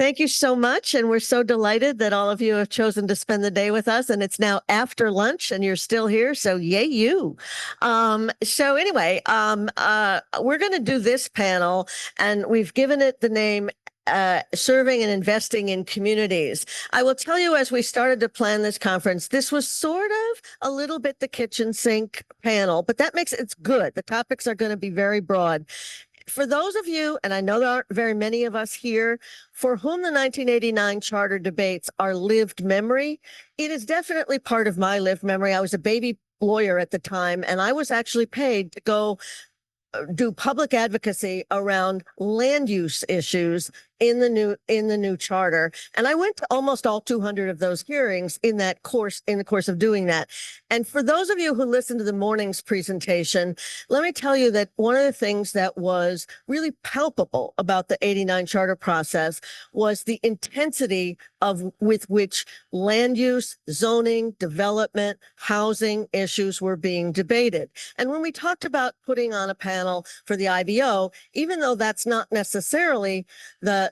Thank you so much. And we're so delighted that all of you have chosen to spend the day with us. And it's now after lunch and you're still here. So yay, you. We're going to do this panel and we've given it the name Serving and Investing in Communities. I will tell you, as we started to plan this conference, this was sort of a little bit the kitchen sink panel, but that makes it's good. The topics are going to be very broad. For those of you, and I know there aren't very many of us here, for whom the 1989 charter debates are lived memory, it is definitely part of my lived memory. I was a baby lawyer at the time, and I was actually paid to go do public advocacy around land use issues in the new charter. And I went to almost all 200 of those hearings in the course of doing that. And for those of you who listened to the morning's presentation, let me tell you that one of the things that was really palpable about the 89 charter process was the intensity with which land use, zoning, development, housing issues were being debated. And when we talked about putting on a panel for the IBO, even though that's not necessarily the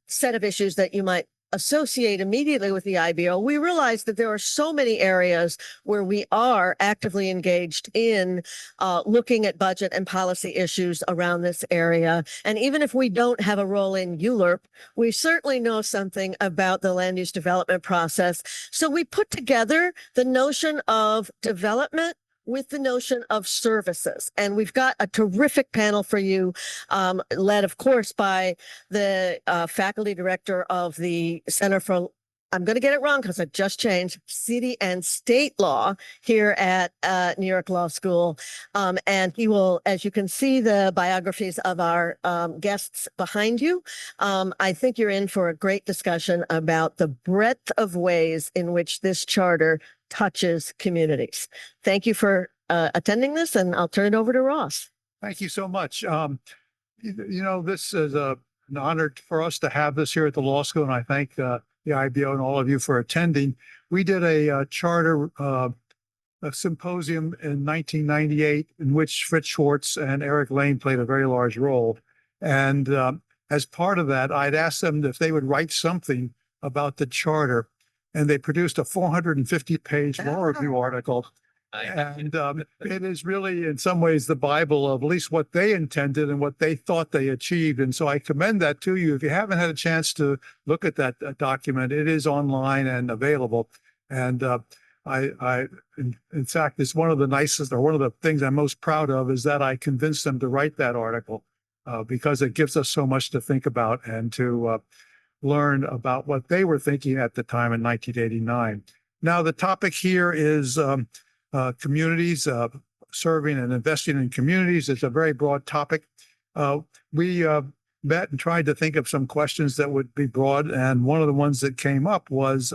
set of issues that you might associate immediately with the IBO, we realized that there are so many areas where we are actively engaged in looking at budget and policy issues around this area. And even if we don't have a role in ULURP, we certainly know something about the land use development process. So we put together the notion of development with the notion of services. And we've got a terrific panel for you, led, of course, by the faculty director of the Center for, I'm going to get it wrong because I just changed, City and State Law here at New York Law School. And he will, as you can see the biographies of our guests behind you, I think you're in for a great discussion about the breadth of ways in which this charter touches communities. Thank you for attending this, and I'll turn it over to Ross. Thank you so much. This is an honor for us to have this here at the law school, and I thank the IBO and all of you for attending. We did a charter a symposium in 1998 in which Fritz Schwartz and Eric Lane played a very large role. And as part of that, I'd asked them if they would write something about the charter. And they produced a 450-page law review article. And it is really, in some ways, the Bible of at least what they intended and what they thought they achieved. And so I commend that to you. If you haven't had a chance to look at that document, it is online and available. And in fact, it's one of the nicest, or one of the things I'm most proud of, is that I convinced them to write that article because it gives us so much to think about and to learn about what they were thinking at the time in 1989. Now, the topic here is communities, serving and investing in communities. It's a very broad topic. We met and tried to think of some questions that would be broad, and one of the ones that came up was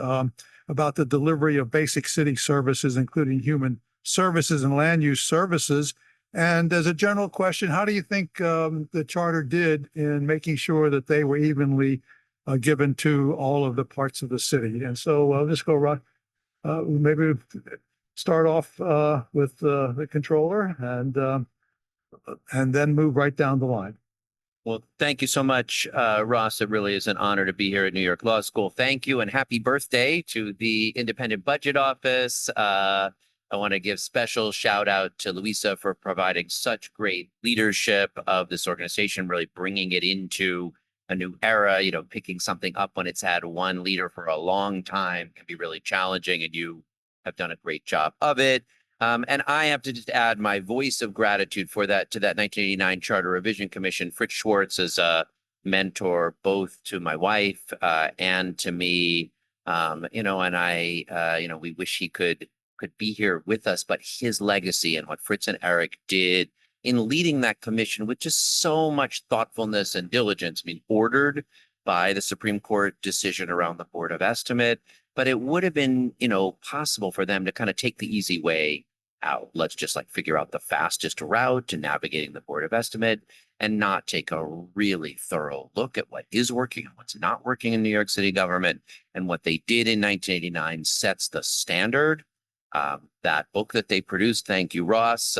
about the delivery of basic city services, including human services and land use services. And as a general question, how do you think the charter did in making sure that they were evenly given to all of the parts of the city? And so let's go right. Maybe start off with the controller and then move right down the line. Well, thank you so much, Ross. It really is an honor to be here at New York Law School. Thank you and happy birthday to the Independent Budget Office. I want to give special shout out to Louisa for providing such great leadership of this organization, really bringing it into a new era. Picking something up when it's had one leader for a long time can be really challenging, and you have done a great job of it. And I have to just add my voice of gratitude to that 1989 Charter Revision Commission. Fritz Schwartz is a mentor both to my wife and to me. We wish he could be here with us, but his legacy and what Fritz and Eric did in leading that commission with just so much thoughtfulness and diligence, ordered by the Supreme Court decision around the Board of Estimate, but it would have been, possible for them to kind of take the easy way out. Let's just figure out the fastest route to navigating the Board of Estimate and not take a really thorough look at what is working and what's not working in New York City government. And what they did in 1989 sets the standard. That book that they produced, thank you, Ross,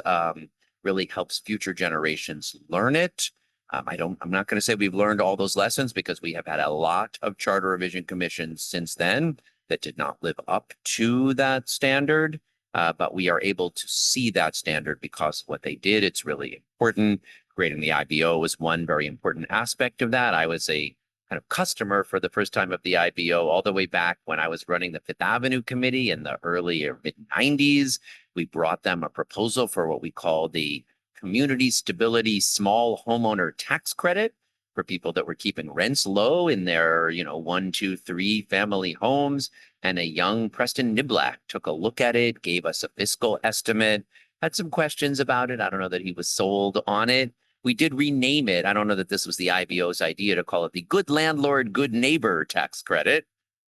really helps future generations learn it. I'm not going to say we've learned all those lessons because we have had a lot of charter revision commissions since then that did not live up to that standard. But we are able to see that standard because of what they did. It's really important. Creating the IBO was one very important aspect of that. I was a kind of customer for the first time of the IBO all the way back when I was running the Fifth Avenue Committee in the early or mid 90s. We brought them a proposal for what we call the Community Stability Small Homeowner Tax Credit for people that were keeping rents low in their, 1, 2, 3 family homes. And a young Preston Niblack took a look at it, gave us a fiscal estimate, had some questions about it. I don't know that he was sold on it. We did rename it. I don't know that this was the IBO's idea to call it the Good Landlord, Good Neighbor Tax Credit.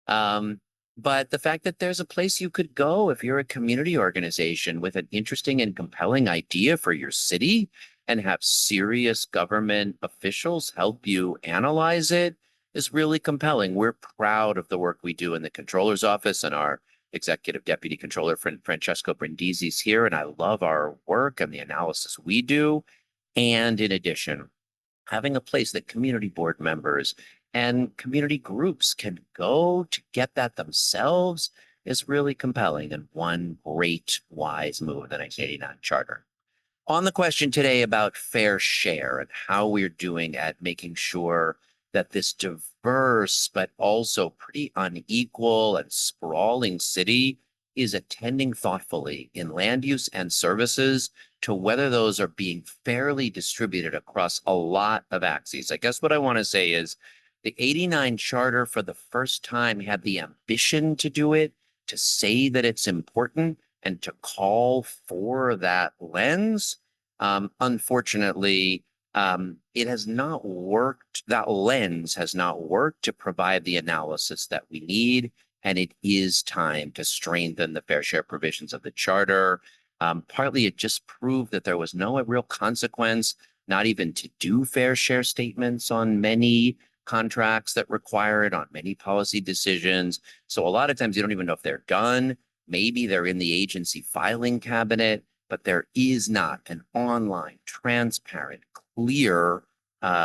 But the fact that there's a place you could go if you're a community organization with an interesting and compelling idea for your city and have serious government officials help you analyze it is really compelling. We're proud of the work we do in the Comptroller's office, and our Executive Deputy Comptroller, Francesco Brindisi, is here, and I love our work and the analysis we do. And in addition, having a place that community board members and community groups can go to get that themselves is really compelling and one great, wise move of the 1989 Charter. On the question today about fair share and how we're doing at making sure that this diverse but also pretty unequal and sprawling city is attending thoughtfully in land use and services to whether those are being fairly distributed across a lot of axes. I guess what I want to say is the 89 Charter for the first time had the ambition to do it, to say that it's important and to call for that lens. Unfortunately, it has not worked. That lens has not worked to provide the analysis that we need. And it is time to strengthen the fair share provisions of the Charter. Partly it just proved that there was no real consequence, not even to do fair share statements on many contracts that require it, on many policy decisions. So a lot of times you don't even know if they're done. Maybe they're in the agency filing cabinet, but there is not an online, transparent, clear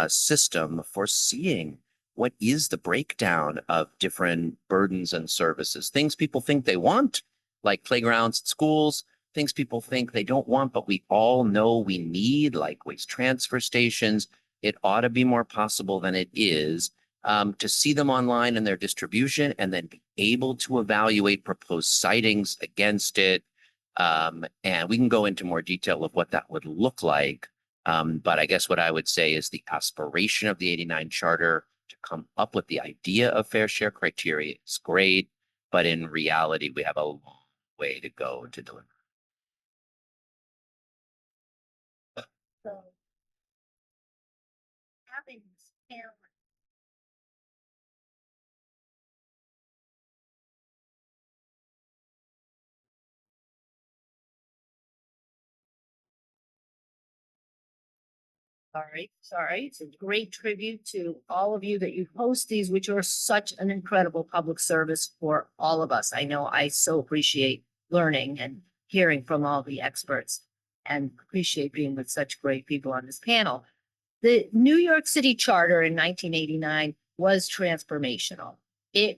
system for seeing what is the breakdown of different burdens and services. Things people think they want, like playgrounds at schools, things people think they don't want, but we all know we need, like waste transfer stations. It ought to be more possible than it is to see them online and their distribution and then be able to evaluate proposed sightings against it. And we can go into more detail of what that would look like. But I guess what I would say is the aspiration of the 89 Charter to come up with the idea of fair share criteria is great, but in reality, we have a long way to go to deliver. So having this panel. Sorry. It's a great tribute to all of you that you host these, which are such an incredible public service for all of us. I know I so appreciate learning and hearing from all the experts and appreciate being with such great people on this panel. The New York City Charter in 1989 was transformational. There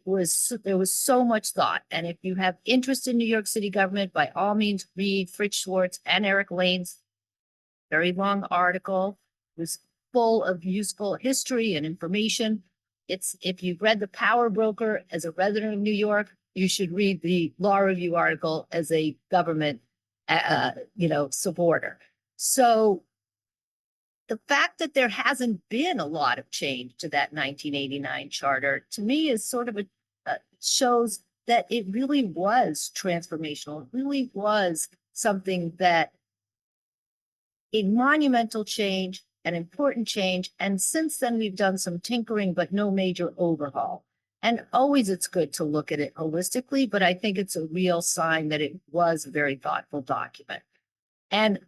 was so much thought. And if you have interest in New York City government, by all means, read Fritz Schwartz and Eric Lane's very long article. It was full of useful history and information. If you've read The Power Broker as a resident of New York, you should read the Law Review article as a government, supporter. So the fact that there hasn't been a lot of change to that 1989 Charter, to me, is sort of shows that it really was transformational. It really was something that a monumental change, an important change. And since then, we've done some tinkering, but no major overhaul. And always it's good to look at it holistically, but I think it's a real sign that it was a very thoughtful document. And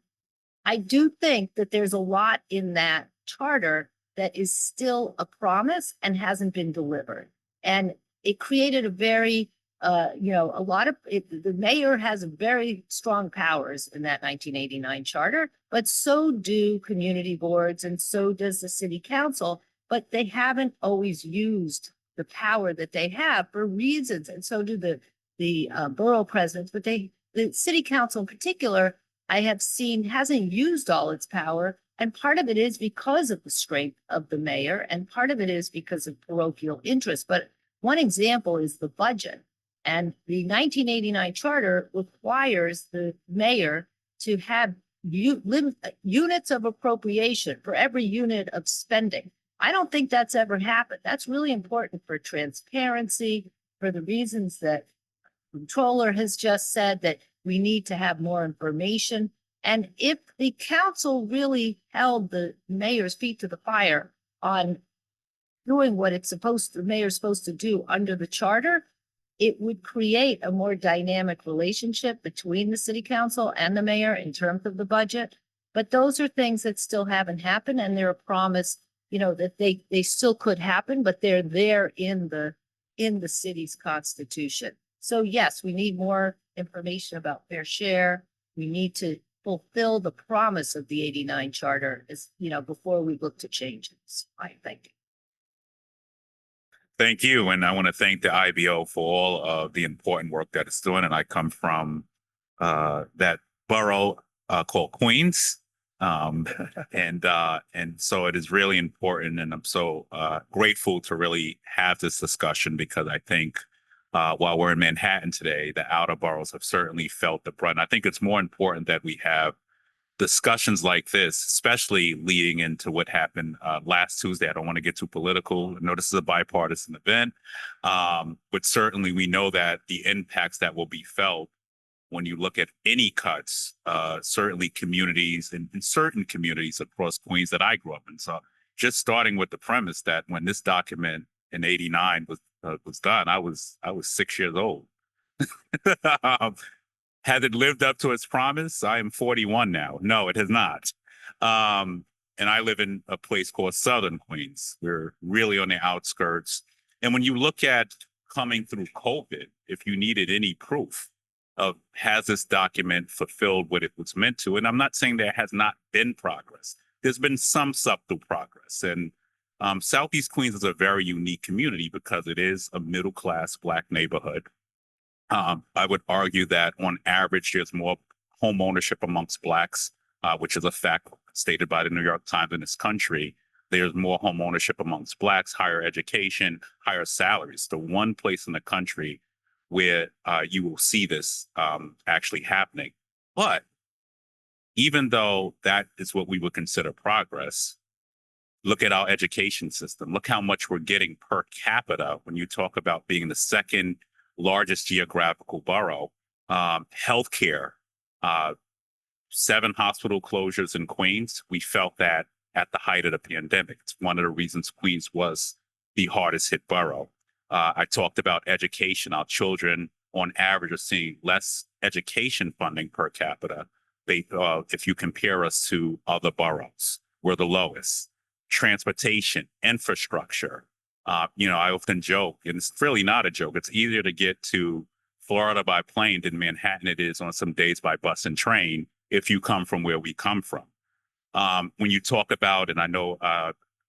I do think that there's a lot in that charter that is still a promise and hasn't been delivered. And it created a very a lot of the mayor has very strong powers in that 1989 charter, but so do community boards and so does the city council, but they haven't always used the power that they have for reasons. And so do the borough presidents, but the city council in particular, I have seen hasn't used all its power. And part of it is because of the strength of the mayor, and part of it is because of parochial interest. But one example is the budget. And the 1989 charter requires the mayor to have units of appropriation for every unit of spending. I don't think that's ever happened. That's really important for transparency, for the reasons that Comptroller has just said, that we need to have more information. And if the council really held the mayor's feet to the fire on doing what the mayor's supposed to do under the charter, it would create a more dynamic relationship between the city council and the mayor in terms of the budget. But those are things that still haven't happened, and they're a promise, that they still could happen, but they're there in the city's constitution. So yes, we need more information about fair share. We need to fulfill the promise of the 89 charter before we look to changes, I think. Thank you. And I want to thank the IBO for all of the important work that it's doing. And I come from that borough called Queens. And so it is really important. And I'm so grateful to really have this discussion, because I think while we're in Manhattan today, the outer boroughs have certainly felt the brunt. I think it's more important that we have discussions like this, especially leading into what happened last Tuesday. I don't want to get too political. I know this is a bipartisan event, but certainly we know that the impacts that will be felt when you look at any cuts, certainly communities in certain communities across Queens that I grew up in. So just starting with the premise that when this document in '89 was done, I was 6 years old. Has it lived up to its promise? I am 41 now. No, it has not. And I live in a place called Southern Queens. We're really on the outskirts. And when you look at coming through COVID, if you needed any proof of has this document fulfilled what it was meant to, and I'm not saying there has not been progress. There's been some subtle progress. And Southeast Queens is a very unique community because it is a middle-class Black neighborhood. I would argue that on average, there's more home ownership amongst Blacks, which is a fact stated by the New York Times in this country. There's more home ownership amongst Blacks, higher education, higher salaries. The one place in the country where you will see this actually happening. But even though that is what we would consider progress, look at our education system. Look how much we're getting per capita when you talk about being the second largest geographical borough. Healthcare, 7 hospital closures in Queens. We felt that at the height of the pandemic. It's one of the reasons Queens was the hardest hit borough. I talked about education. Our children on average are seeing less education funding per capita. If you compare us to other boroughs, we're the lowest. Transportation, infrastructure. I often joke, and it's really not a joke. It's easier to get to Florida by plane than Manhattan it is on some days by bus and train if you come from where we come from. When you talk about, and I know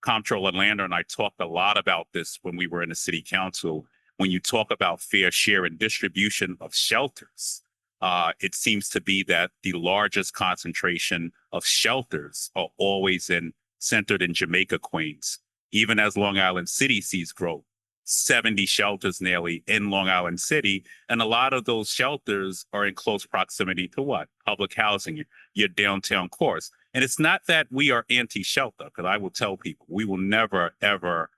Comptroller Lander and I talked a lot about this when we were in the city council, when you talk about fair share and distribution of shelters, it seems to be that the largest concentration of shelters are always centered in Jamaica, Queens. Even as Long Island City sees growth, 70 shelters nearly in Long Island City. And a lot of those shelters are in close proximity to what? Public housing, your downtown cores. And it's not that we are anti-shelter, because I will tell people we will never, ever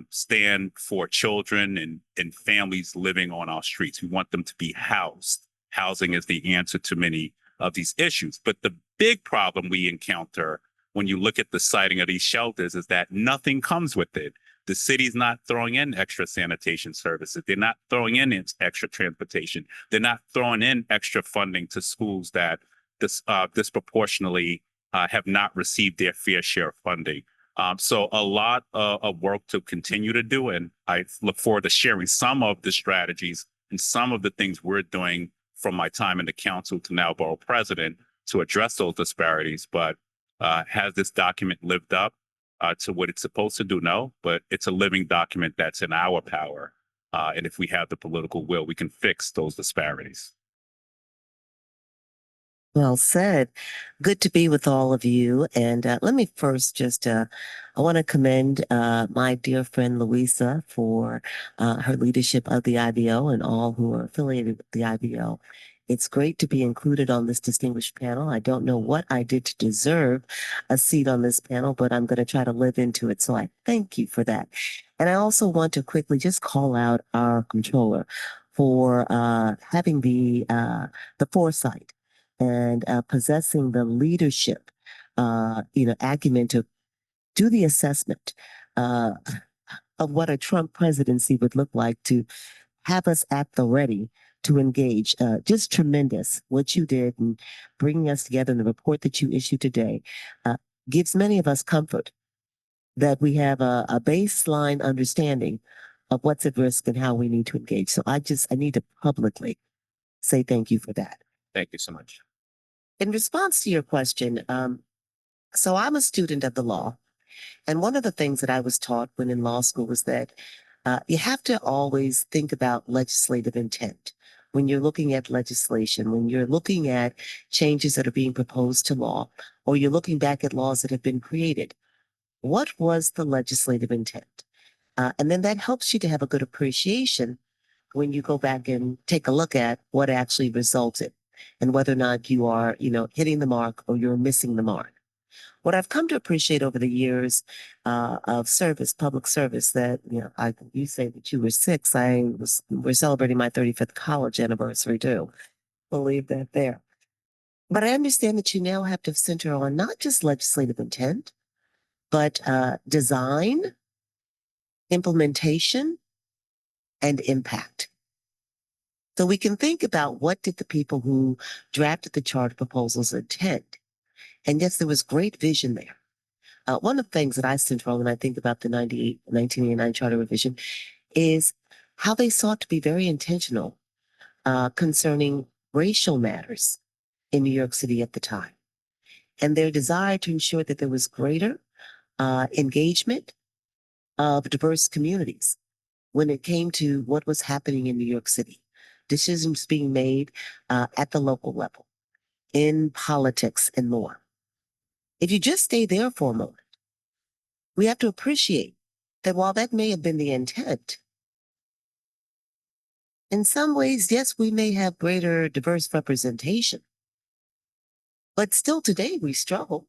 stand for children and families living on our streets. We want them to be housed. Housing is the answer to many of these issues. But the big problem we encounter when you look at the siting of these shelters is that nothing comes with it. The city's not throwing in extra sanitation services. They're not throwing in extra transportation. They're not throwing in extra funding to schools that disproportionately have not received their fair share of funding. So a lot of work to continue to do. And I look forward to sharing some of the strategies And some of the things we're doing from my time in the council to now borough president to address those disparities. But has this document lived up to what it's supposed to do? No, but it's a living document that's in our power. And if we have the political will, we can fix those disparities. Well said. Good to be with all of you. And let me first just, I want to commend my dear friend Louisa for her leadership of the IBO and all who are affiliated with the IBO. It's great to be included on this distinguished panel. I don't know what I did to deserve a seat on this panel, but I'm going to try to live into it. So I thank you for that. And I also want to quickly just call out our controller for having the foresight and possessing the leadership, acumen to do the assessment of what a Trump presidency would look like, to have us at the ready to engage. Just tremendous what you did in bringing us together. And the report that you issued today gives many of us comfort that we have a baseline understanding of what's at risk and how we need to engage. So I need to publicly say thank you for that. Thank you so much. In response to your question, so I'm a student of the law. And one of the things that I was taught when in law school was that you have to always think about legislative intent. When you're looking at legislation, when you're looking at changes that are being proposed to law, or you're looking back at laws that have been created, what was the legislative intent? And then that helps you to have a good appreciation when you go back and take a look at what actually resulted and whether or not you are, hitting the mark or you're missing the mark. What I've come to appreciate over the years of service, public service, that, you say that you were 6. We're celebrating my 35th college anniversary too. Believe that there. But I understand that you now have to center on not just legislative intent, but design, implementation, and impact. So we can think about what did the people who drafted the charter proposals intend. And yes, there was great vision there. One of the things that I center on when I think about the 1989 charter revision is how they sought to be very intentional concerning racial matters in New York City at the time, and their desire to ensure that there was greater engagement of diverse communities when it came to what was happening in New York City. Decisions being made at the local level, in politics and more. If you just stay there for a moment, we have to appreciate that while that may have been the intent, in some ways, yes, we may have greater diverse representation, but still today we struggle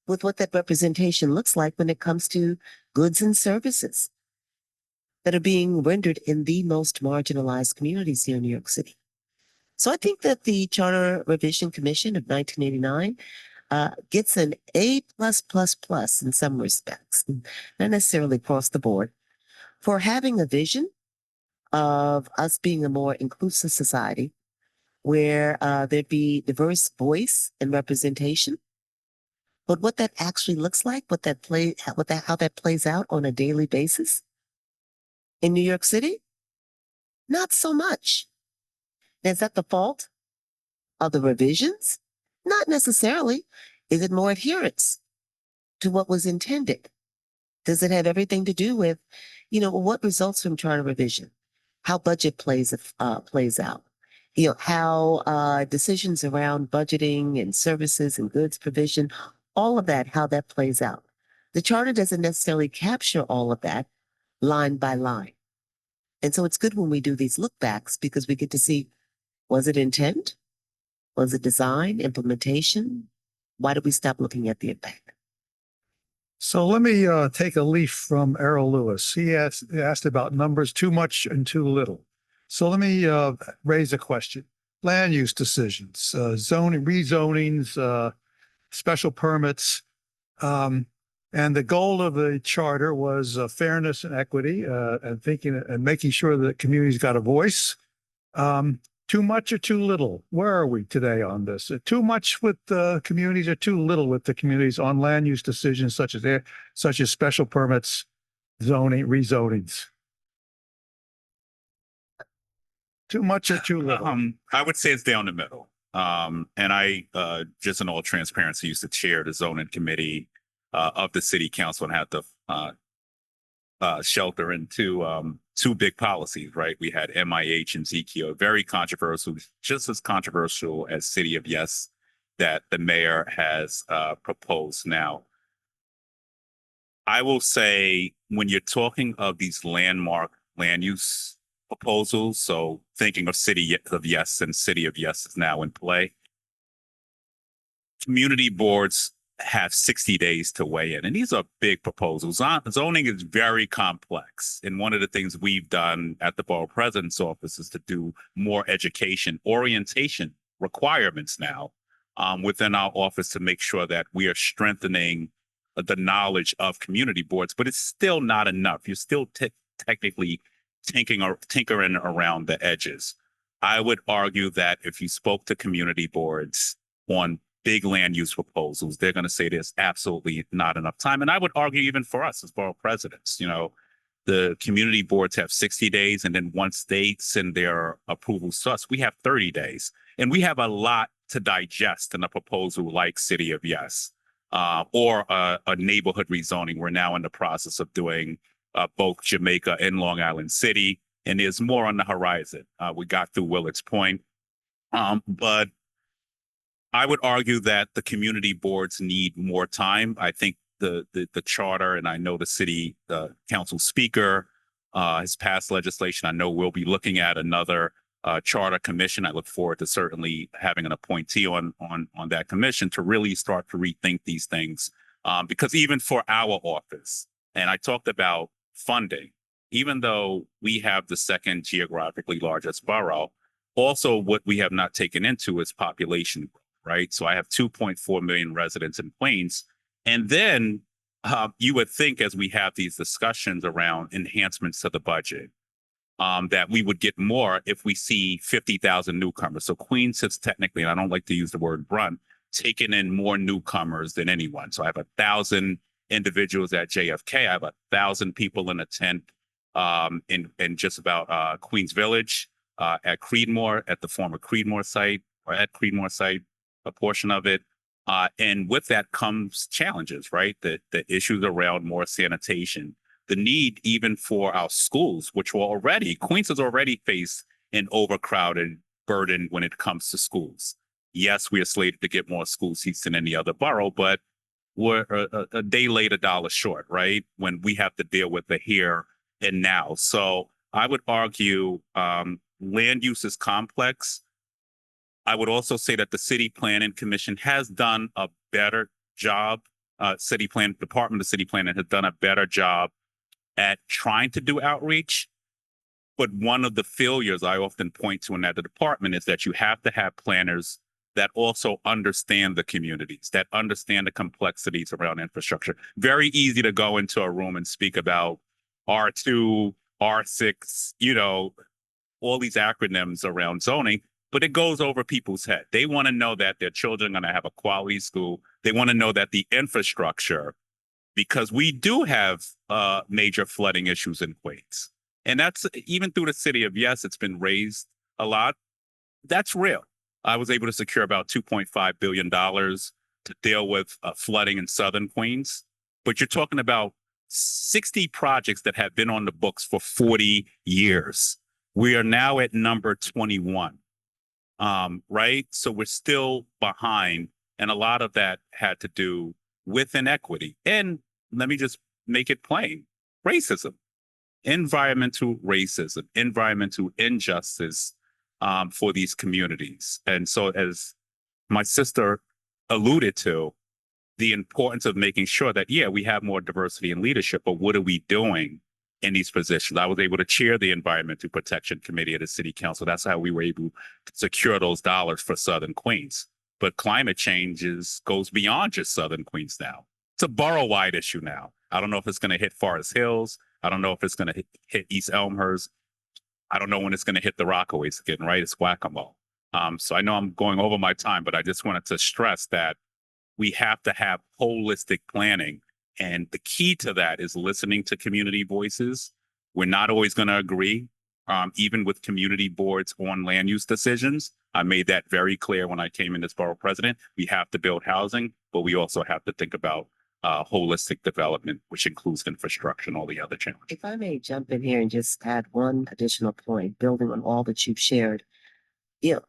with what that representation looks like when it comes to goods and services that are being rendered in the most marginalized communities here in New York City. So I think that the Charter Revision Commission of 1989 gets an A+++ in some respects, not necessarily across the board, for having a vision of us being a more inclusive society where there'd be diverse voice and representation. But what that actually looks like, how that plays out on a daily basis in New York City, not so much. Now, is that the fault of the revisions? Not necessarily. Is it more adherence to what was intended? Does it have everything to do with, what results from charter revision? How budget plays out? How decisions around budgeting and services and goods provision, all of that, how that plays out. The charter doesn't necessarily capture all of that line by line. And so it's good when we do these look backs because we get to see, was it intent? Was it design, implementation? Why did we stop looking at the impact? So let me take a leaf from Errol Lewis. He asked about numbers, too much and too little. So let me raise a question. Land use decisions, zoning, rezonings, special permits. And the goal of the charter was fairness and equity and thinking and making sure that communities got a voice. Too much or too little? Where are we today on this? Too much with the communities or too little with the communities on land use decisions such as special permits, zoning, rezonings? Too much or too little? I would say it's down the middle. And I, just in all transparency, used to chair the zoning committee of the city council and had to shelter into two big policies, right? We had MIH and ZKO, very controversial, just as controversial as City of Yes that the mayor has proposed. Now, I will say when you're talking of these landmark land use proposals, so thinking of City of Yes and City of Yes is now in play, community boards have 60 days to weigh in. And these are big proposals. Zoning is very complex. And one of the things we've done at the Borough President's Office is to do more education, orientation requirements now within our office to make sure that we are strengthening the knowledge of community boards, but it's still not enough. You're still technically tinkering around the edges. I would argue that if you spoke to community boards on big land use proposals, they're going to say there's absolutely not enough time. And I would argue even for us as borough presidents, you know, the community boards have 60 days. And then once they send their approvals to us, we have 30 days. And we have a lot to digest in a proposal like City of Yes or a neighborhood rezoning. We're now in the process of doing both Jamaica and Long Island City. And there's more on the horizon. We got through Willard's Point. But I would argue that the community boards need more time. I think the charter, and I know the city council speaker has passed legislation. I know we'll be looking at another charter commission. I look forward to certainly having an appointee on that commission to really start to rethink these things. Because even for our office, and I talked about funding, even though we have the second geographically largest borough, also what we have not taken into is population growth. Right. So I have 2.4 million residents in Queens. And then you would think as we have these discussions around enhancements to the budget, that we would get more if we see 50,000 newcomers. So Queens has technically, and I don't like to use the word brunt, taken in more newcomers than anyone. So I have 1,000 individuals at JFK. I have 1,000 people in a tent in just about Queens Village, at Creedmoor, at the former Creedmoor site, or at Creedmoor site. A portion of it. And with that comes challenges, right? The issues around more sanitation, the need even for our schools, which were already, Queens has already faced an overcrowded burden when it comes to schools. Yes, we are slated to get more school seats than any other borough, but we're a day late, $1 short, right? When we have to deal with the here and now. So I would argue land use is complex. I would also say that the City Planning Commission has done a better job. Department of City Planning has done a better job at trying to do outreach. But one of the failures I often point to in that department is that you have to have planners that also understand the communities, that understand the complexities around infrastructure. Very easy to go into a room and speak about R2, R6, you know, all these acronyms around zoning. But it goes over people's head. They want to know that their children are going to have a quality school. They want to know that the infrastructure, because we do have major flooding issues in Queens. And that's even through the City of Yes, it's been raised a lot. That's real. I was able to secure about $2.5 billion to deal with flooding in Southern Queens. But you're talking about 60 projects that have been on the books for 40 years. We are now at number 21. Right? So we're still behind. And a lot of that had to do with inequity. And let me just make it plain. Racism, environmental racism, environmental injustice for these communities. And so as my sister alluded to, the importance of making sure that, yeah, we have more diversity in leadership, but what are we doing in these positions? I was able to chair the Environmental Protection Committee at the City Council. That's how we were able to secure those dollars for Southern Queens. But climate change goes beyond just Southern Queens now. It's a borough-wide issue now. I don't know if it's going to hit Forest Hills. I don't know if it's going to hit East Elmhurst. I don't know when it's going to hit the Rockaways again, right? It's whack-a-mole. So I know I'm going over my time, but I just wanted to stress that we have to have holistic planning. And the key to that is listening to community voices. We're not always going to agree. even with community boards on land use decisions. I made that very clear when I came in as borough president. We have to build housing, but we also have to think about holistic development, which includes infrastructure and all the other challenges. If I may jump in here and just add one additional point, building on all that you've shared. You know,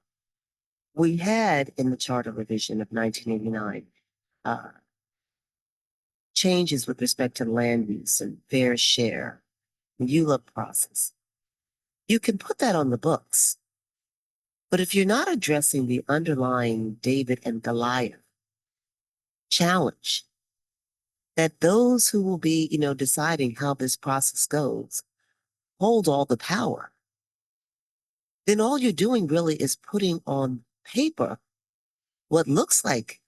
we had in the charter revision of 1989, changes with respect to land use and fair share, the ULUP process. You can put that on the books. But if you're not addressing the underlying David and Goliath challenge, that those who will be, deciding how this process goes, hold all the power, then all you're doing really is putting on paper what looks like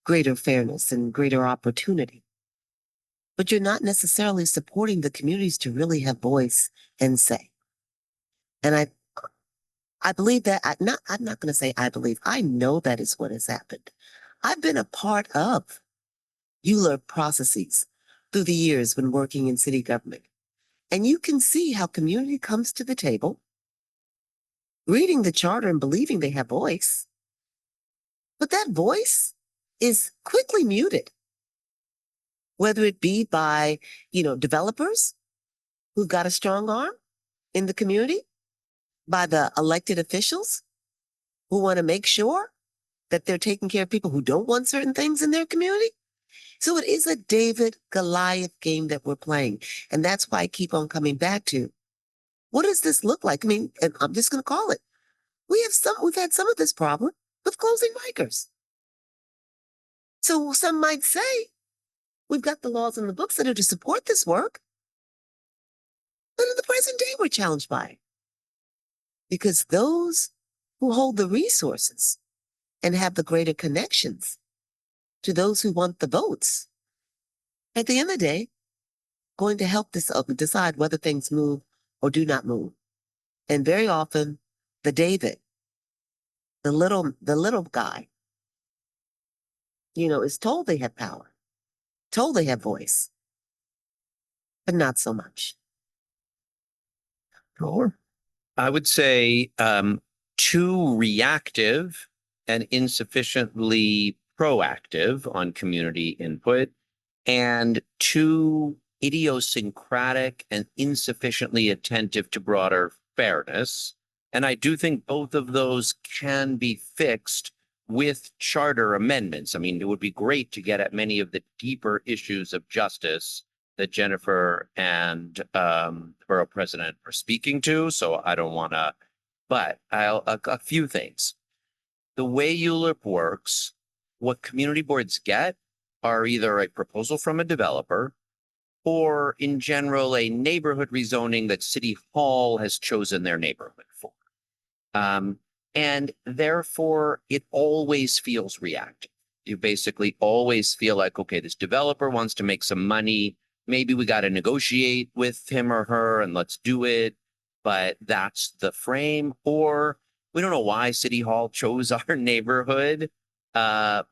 greater fairness and greater opportunity. But you're not necessarily supporting the communities to really have voice and say. And I believe that, I'm not going to say I believe, I know that is what has happened. I've been a part of ULURP processes through the years when working in city government. And you can see how community comes to the table, reading the charter and believing they have voice. But that voice is quickly muted, whether it be by, developers who've got a strong arm in the community, by the elected officials who want to make sure that they're taking care of people who don't want certain things in their community. So it is a David Goliath game that we're playing. And that's why I keep on coming back to, what does this look like? I mean, and I'm just going to call it. We've had some of this problem with closing rikers. So some might say, we've got the laws in the books that are to support this work. But in the present day, we're challenged by it. Because those who hold the resources and have the greater connections to those who want the votes, at the end of the day, going to help decide whether things move or do not move. And very often, the David, the little guy, is told they have power, told they have voice, but not so much. Controller? I would say too reactive and insufficiently proactive on community input, and too idiosyncratic and insufficiently attentive to broader fairness. And I do think both of those can be fixed with charter amendments. I mean, it would be great to get at many of the deeper issues of justice that Jennifer and the borough president are speaking to. So I don't want to, but a few things. The way ULURP works, what community boards get are either a proposal from a developer or in general, a neighborhood rezoning that City Hall has chosen their neighborhood for. And therefore, it always feels reactive. You basically always feel like, okay, this developer wants to make some money. Maybe we got to negotiate with him or her and let's do it. But that's the frame. Or we don't know why City Hall chose our neighborhood. But,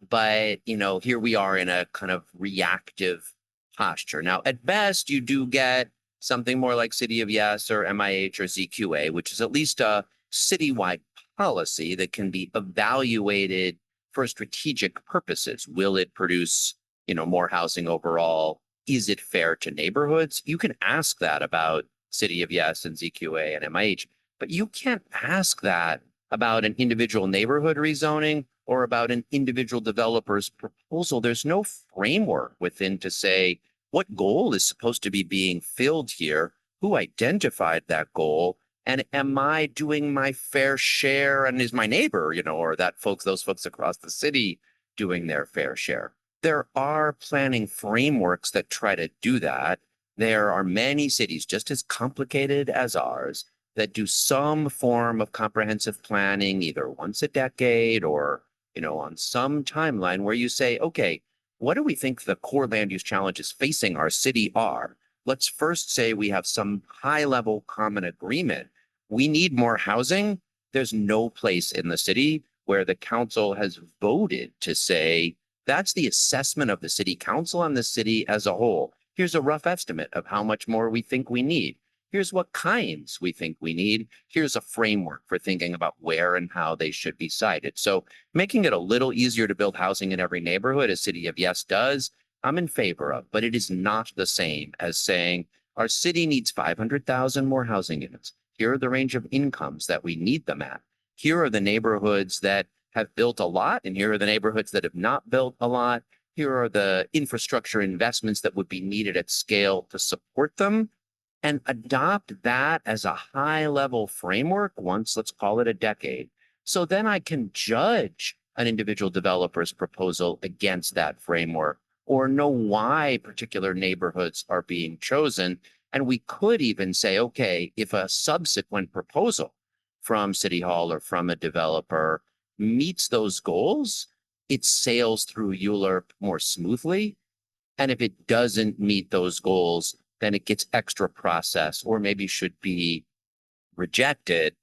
here we are in a kind of reactive posture. Now, at best, you do get something more like City of Yes or MIH or ZQA, which is at least a citywide policy that can be evaluated for strategic purposes. Will it produce, more housing overall? Is it fair to neighborhoods? You can ask that about City of Yes and ZQA and MIH, but you can't ask that about an individual neighborhood rezoning or about an individual developer's proposal. There's no framework within to say what goal is supposed to be being filled here, who identified that goal, and am I doing my fair share, and is my neighbor, or those folks across the city doing their fair share. There are planning frameworks that try to do that. There are many cities just as complicated as ours that do some form of comprehensive planning, either once a decade or, on some timeline where you say, okay, what do we think the core land use challenges facing our city are? Let's first say we have some high level common agreement. We need more housing. There's no place in the city where the council has voted to say, that's the assessment of the city council and the city as a whole. Here's a rough estimate of how much more we think we need. Here's what kinds we think we need. Here's a framework for thinking about where and how they should be sited. So making it a little easier to build housing in every neighborhood, as City of Yes does, I'm in favor of, but it is not the same as saying our city needs 500,000 more housing units. Here are the range of incomes that we need them at. Here are the neighborhoods that have built a lot, and here are the neighborhoods that have not built a lot. Here are the infrastructure investments that would be needed at scale to support them, and adopt that as a high level framework once, let's call it a decade. So then I can judge an individual developer's proposal against that framework or know why particular neighborhoods are being chosen. And we could even say, okay, if a subsequent proposal from City Hall or from a developer meets those goals, it sails through ULURP more smoothly. And if it doesn't meet those goals, then it gets extra process or maybe should be rejected.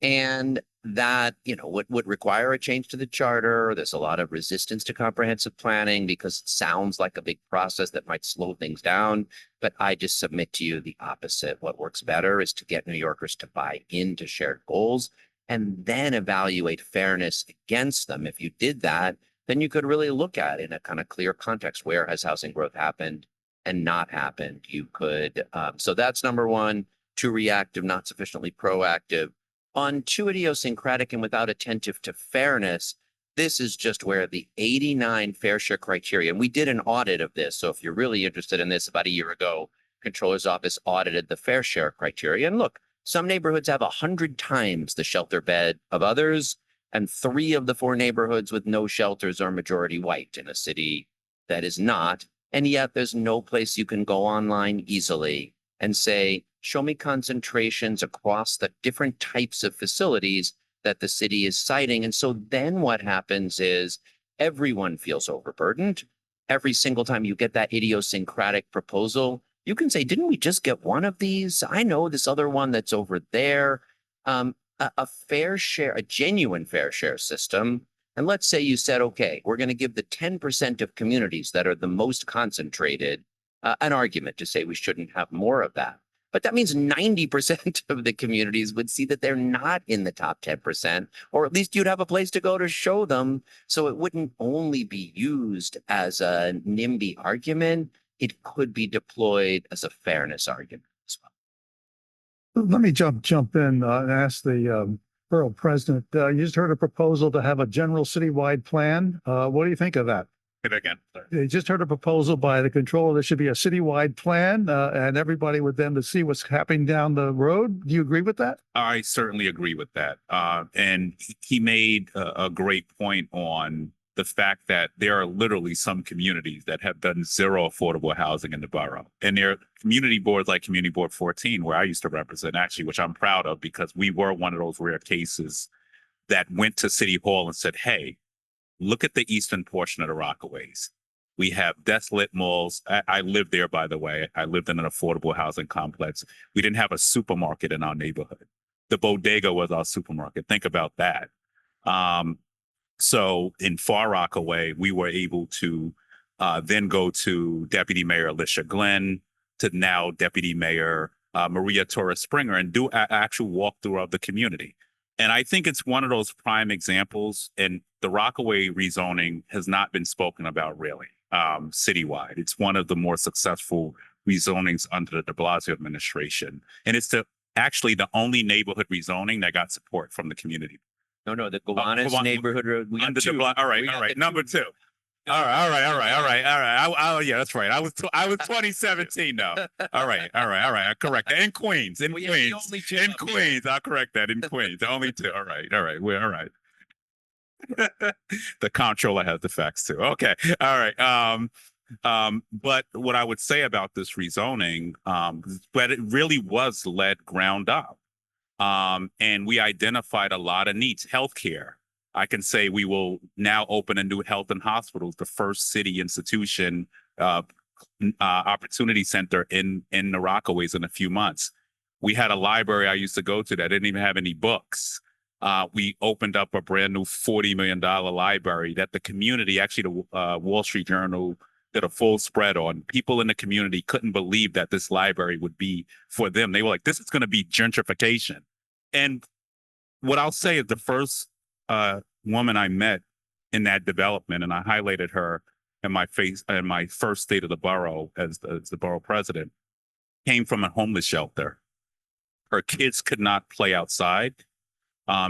And that, would require a change to the charter. There's a lot of resistance to comprehensive planning because it sounds like a big process that might slow things down. But I just submit to you the opposite. What works better is to get New Yorkers to buy into shared goals and then evaluate fairness against them. If you did that, then you could really look at in a kind of clear context, where has housing growth happened and not happened. You could, so that's number one, too reactive, not sufficiently proactive. On too idiosyncratic and without attentive to fairness, this is just where the 89 fair share criteria, and we did an audit of this. So if you're really interested in this, about a year ago, Comptroller's office audited the fair share criteria. And look, some neighborhoods have 100 times the shelter bed of others, and 3 of the 4 neighborhoods with no shelters are majority white in a city that is not. And yet there's no place you can go online easily and say, show me concentrations across the different types of facilities that the city is citing. And so then what happens is everyone feels overburdened. Every single time you get that idiosyncratic proposal, you can say, didn't we just get one of these? I know this other one that's over there. A fair share, a genuine fair share system. And let's say you said, okay, we're going to give the 10% of communities that are the most concentrated an argument to say we shouldn't have more of that. But that means 90% of the communities would see that they're not in the top 10%, or at least you'd have a place to go to show them. So it wouldn't only be used as a NIMBY argument. It could be deployed as a fairness argument as well. Let me jump in and ask the borough president. You just heard a proposal to have a general citywide plan. What do you think of that? Again, sorry. You just heard a proposal by the controller. There should be a citywide plan, and everybody would then to see what's happening down the road. Do you agree with that? I certainly agree with that. And he made a great point on the fact that there are literally some communities that have done zero affordable housing in the borough. And there are community boards like Community Board 14, where I used to represent, actually, which I'm proud of because we were one of those rare cases that went to City Hall and said, hey, look at the eastern portion of the Rockaways. We have desolate malls. I lived there, by the way. I lived in an affordable housing complex. We didn't have a supermarket in our neighborhood. The bodega was our supermarket. Think about that. So in Far Rockaway, we were able to then go to Deputy Mayor Alicia Glenn, to now Deputy Mayor Maria Torres Springer, and do an actual walkthrough of the community. And I think it's one of those prime examples, and the Rockaway rezoning has not been spoken about really citywide. It's one of the more successful rezonings under the de Blasio administration. And it's actually the only neighborhood rezoning that got support from the community. No, the Gowanus neighborhood road. We got Under the two. all right, We got the number two. 2. All right. Yeah, that's right. I was 2017 though. All right. I correct that. In Queens, Well, yeah, the only two in up, yeah. Queens. I'll correct that. In Queens, the only 2. All right. We're all right. The comptroller has the facts too. Okay. All right. But what I would say about this rezoning, but it really was led ground up. And we identified a lot of needs. Healthcare. I can say we will now open a new health and hospitals, the first city institution opportunity center in the Rockaways in a few months. We had a library I used to go to that didn't even have any books. We opened up a brand new $40 million library that the community, actually the Wall Street Journal did a full spread on. People in the community couldn't believe that this library would be for them. They were like, this is going to be gentrification. And what I'll say is the first woman I met in that development, and I highlighted her in my first state of the borough as the borough president, came from a homeless shelter. Her kids could not play outside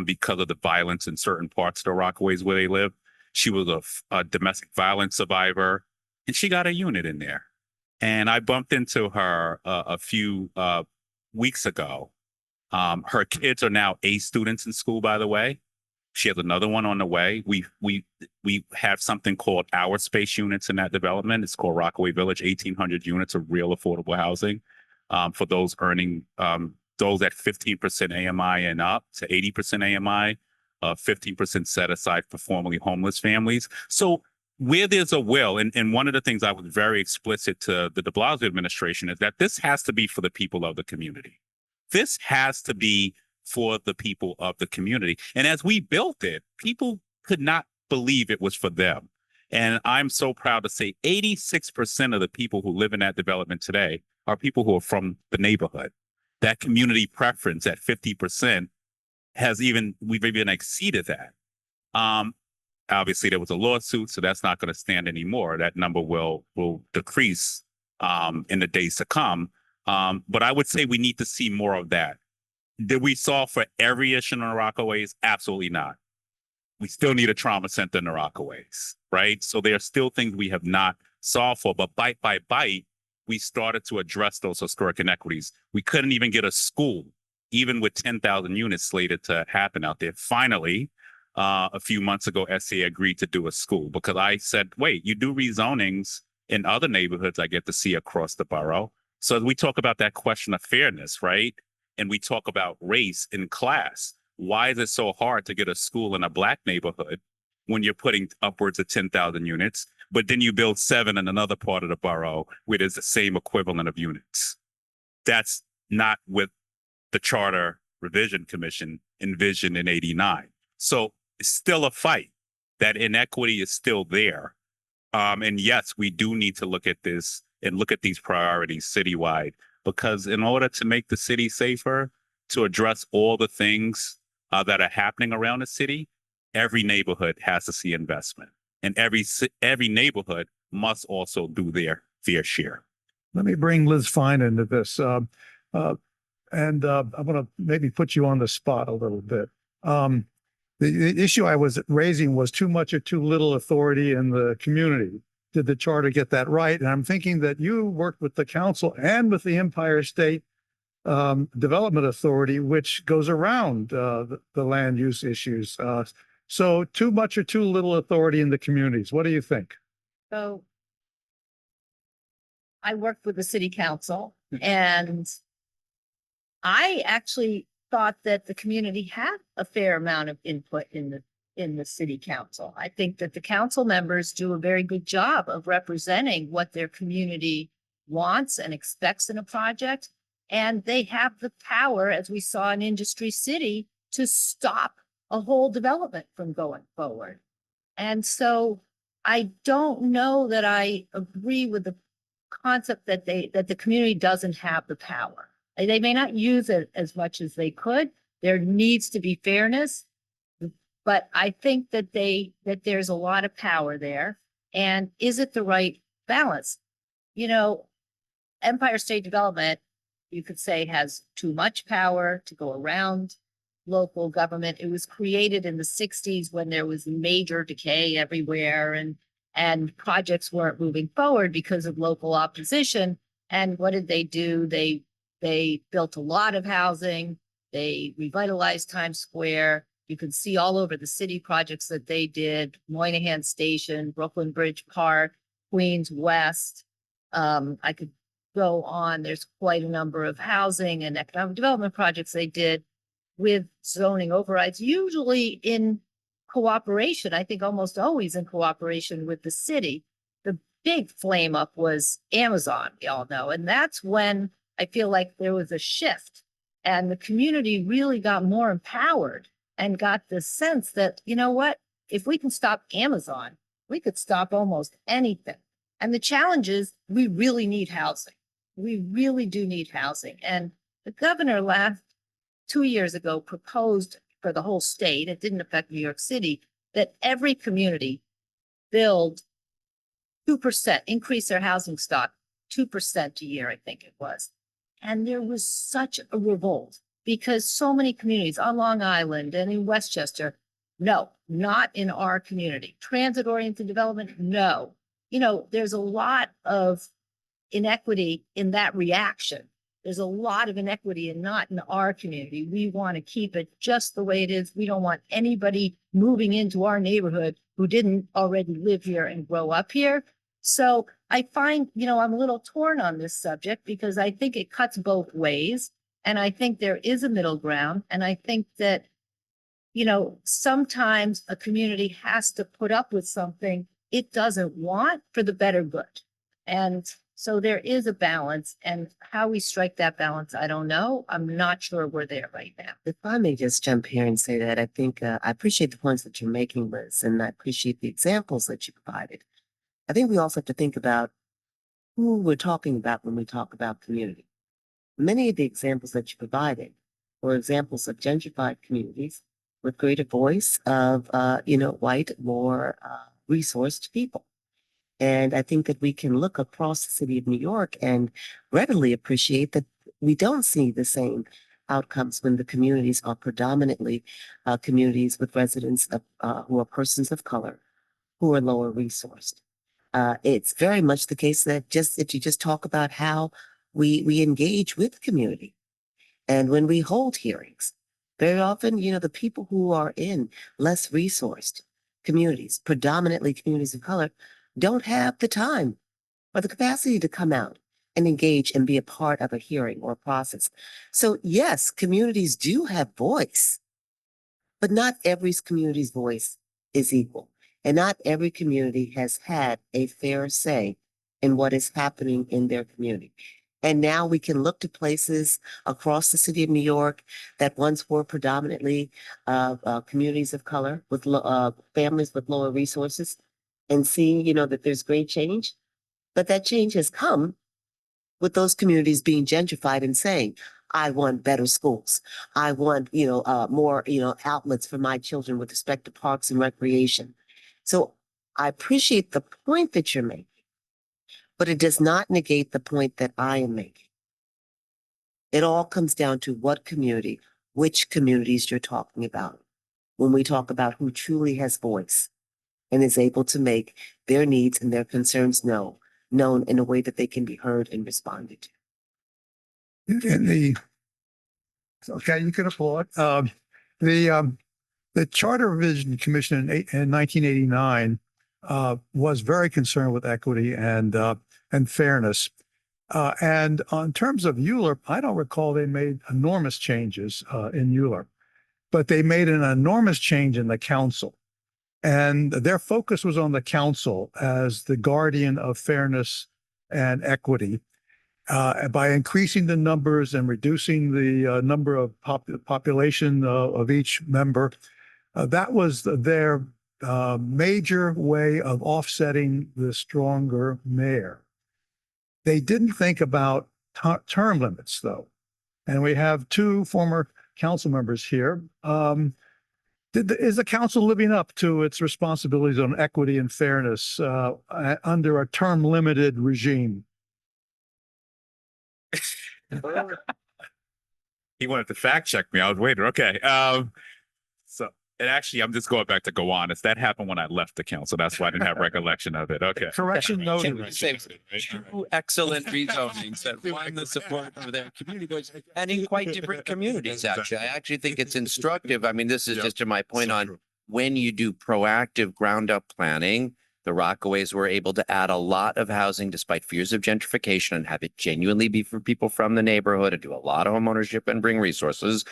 because of the violence in certain parts of the Rockaways where they live. She was a domestic violence survivor, and she got a unit in there. And I bumped into her a few weeks ago. Her kids are now A students in school, by the way. She has another one on the way. We have something called Our Space units in that development. It's called Rockaway Village, 1,800 units of real affordable housing for those earning, those at 15% AMI and up to 80% AMI, 15% set aside for formerly homeless families. So where there's a will, and one of the things I was very explicit to the de Blasio administration is that this has to be for the people of the community. This has to be for the people of the community. And as we built it, people could not believe it was for them. And I'm so proud to say 86% of the people who live in that development today are people who are from the neighborhood. That community preference at 50% we've even exceeded that. Obviously there was a lawsuit, so that's not going to stand anymore. That number will decrease in the days to come. But I would say we need to see more of that. Did we solve for every issue in the Rockaways? Absolutely not. We still need a trauma center in the Rockaways, right? So there are still things we have not solved for, but bite by bite, we started to address those historic inequities. We couldn't even get a school, even with 10,000 units slated to happen out there. Finally, a few months ago, SCA agreed to do a school because I said, wait, you do rezonings in other neighborhoods I get to see across the borough. So as we talk about that question of fairness, right? And we talk about race and class, why is it so hard to get a school in a Black neighborhood when you're putting upwards of 10,000 units, but then you build 7 in another part of the borough where there's the same equivalent of units? That's not what the Charter Revision Commission envisioned in '89. So it's still a fight. That inequity is still there. And yes, we do need to look at this and look at these priorities citywide, because in order to make the city safer, to address all the things that are happening around the city, every neighborhood has to see investment, and every neighborhood must also do their fair share. Let me bring Liz Fine into this. And I'm going to maybe put you on the spot a little bit. The issue I was raising was too much or too little authority in the community. Did the charter get that right? And I'm thinking that you worked with the council and with the Empire State Development Authority, which goes around the land use issues. So too much or too little authority in the communities. What do you think? So I worked with the city council, and I actually thought that the community had a fair amount of input in the city council. I think that the council members do a very good job of representing what their community wants and expects in a project. And they have the power, as we saw in Industry City, to stop a whole development from going forward. And so I don't know that I agree with the concept that the community doesn't have the power. They may not use it as much as they could. There needs to be fairness, but I think that there's a lot of power there. And is it the right balance? You know, Empire State Development, you could say, has too much power to go around local government. It was created in the 60s when there was major decay everywhere, and projects weren't moving forward because of local opposition. And what did they do? They built a lot of housing. They revitalized Times Square. You can see all over the city projects that they did: Moynihan Station, Brooklyn Bridge Park, Queens West. I could go on. There's quite a number of housing and economic development projects they did with zoning overrides, usually in cooperation. I think almost always in cooperation with the city. The big flame up was Amazon, we all know. And that's when I feel like there was a shift, and the community really got more empowered and got the sense that, you know what, if we can stop Amazon, we could stop almost anything. And the challenge is we really need housing. We really do need housing. And the governor last 2 years ago proposed for the whole state, it didn't affect New York City, that every community build 2%, increase their housing stock 2% a year, I think it was. And there was such a revolt because so many communities on Long Island and in Westchester, no, not in our community. Transit-oriented development, no. You know, there's a lot of inequity in that reaction. There's a lot of inequity and not in our community. We want to keep it just the way it is. We don't want anybody moving into our neighborhood who didn't already live here and grow up here. So I find, you know, I'm a little torn on this subject because I think it cuts both ways. And I think there is a middle ground. And I think that, you know, sometimes a community has to put up with something it doesn't want for the better good. And so there is a balance, and how we strike that balance, I don't know. I'm not sure we're there right now. If I may just jump here and say that I think I appreciate the points that you're making, Liz, and I appreciate the examples that you provided. I think we also have to think about who we're talking about when we talk about community. Many of the examples that you provided were examples of gentrified communities with greater voice of, white, more resourced people. And I think that we can look across the city of New York and readily appreciate that we don't see the same outcomes when the communities are predominantly communities with residents who are persons of color, who are lower resourced. It's very much the case that if you just talk about how we engage with community, and when we hold hearings, very often, you know, the people who are in less resourced communities, predominantly communities of color, don't have the time or the capacity to come out and engage and be a part of a hearing or a process. So yes, communities do have voice, but not every community's voice is equal. And not every community has had a fair say in what is happening in their community. And now we can look to places across the city of New York that once were predominantly communities of color with families with lower resources, and see, you know, that there's great change. But that change has come with those communities being gentrified and saying, I want better schools. I want, more, outlets for my children with respect to parks and recreation. So I appreciate the point that you're making, but it does not negate the point that I am making. It all comes down to which communities you're talking about when we talk about who truly has voice and is able to make their needs and their concerns known in a way that they can be heard and responded to. Okay, you can applaud. The Charter Revision Commission in 1989 was very concerned with equity and fairness. And in terms of ULURP, I don't recall they made enormous changes in ULURP, but they made an enormous change in the council. And their focus was on the council as the guardian of fairness and equity by increasing the numbers and reducing the number of population of each member. That was their major way of offsetting the stronger mayor. They didn't think about term limits, though. And we have two former council members here. Is the council living up to its responsibilities on equity and fairness under a term-limited regime? He wanted to fact check me. I was waiting. Okay. And actually, I'm just going back to Gowanus. That happened when I left the council. That's why I didn't have recollection of it. Okay. Correction noted. Two excellent rezonings that won the support of their community boards and in quite different communities, actually. I actually think it's instructive. I mean, this is just to my point on when you do proactive ground up planning, the Rockaways were able to add a lot of housing despite fears of gentrification and have it genuinely be for people from the neighborhood and do a lot of homeownership and bring resources.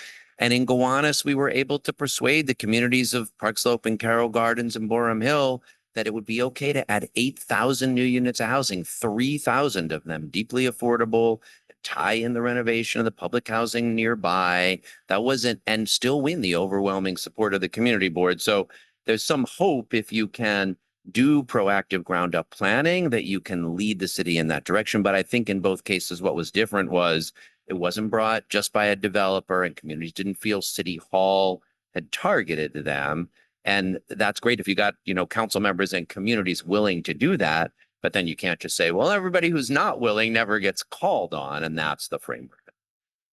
And in Gowanus, we were able to persuade the communities of Park Slope and Carroll Gardens and Borum Hill that it would be okay to add 8,000 new units of housing, 3,000 of them deeply affordable, tie in the renovation of the public housing nearby. That wasn't, and still win the overwhelming support of the community board. So there's some hope if you can do proactive ground up planning, that you can lead the city in that direction. But I think in both cases, what was different was it wasn't brought just by a developer, and communities didn't feel City Hall had targeted them. And that's great if you got, council members and communities willing to do that. But then you can't just say, well, everybody who's not willing never gets called on. And that's the framework.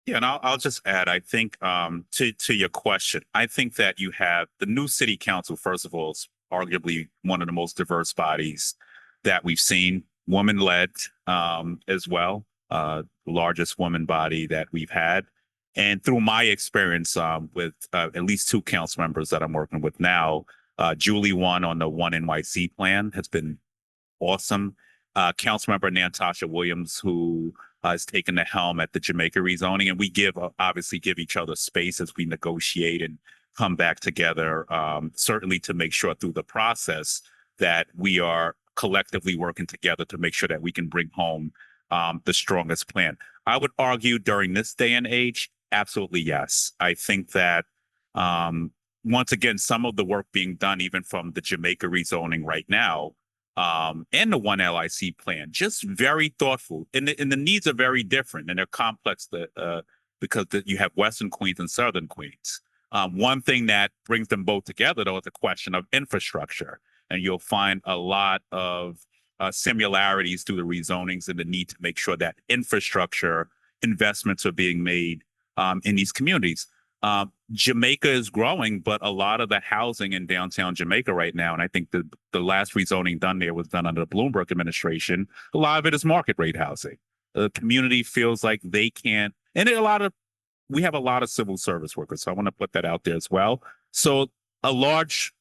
Yeah, and I'll just add, I think to your question, I think that you have the new city council, first of all, is arguably one of the most diverse bodies that we've seen, woman-led as well, the largest woman body that we've had. And through my experience with at least two council members that I'm working with now, Julie won on the One NYC plan, has been awesome. Councilmember Natasha Williams, who has taken the helm at the Jamaica rezoning, and we obviously give each other space as we negotiate and come back together, certainly to make sure through the process that we are collectively working together to make sure that we can bring home the strongest plan. I would argue during this day and age, absolutely yes. I think that once again, some of the work being done even from the Jamaica rezoning right now, and the One LIC plan, just very thoughtful. And the needs are very different, and they're complex because you have Western Queens and Southern Queens. One thing that brings them both together, though, is the question of infrastructure. And you'll find a lot of similarities through the rezonings and the need to make sure that infrastructure investments are being made in these communities. Jamaica is growing, but a lot of the housing in downtown Jamaica right now, and I think the last rezoning done there was done under the Bloomberg administration, a lot of it is market rate housing. The community feels like they can't, and we have a lot of civil service workers, so I want to put that out there as well. So a large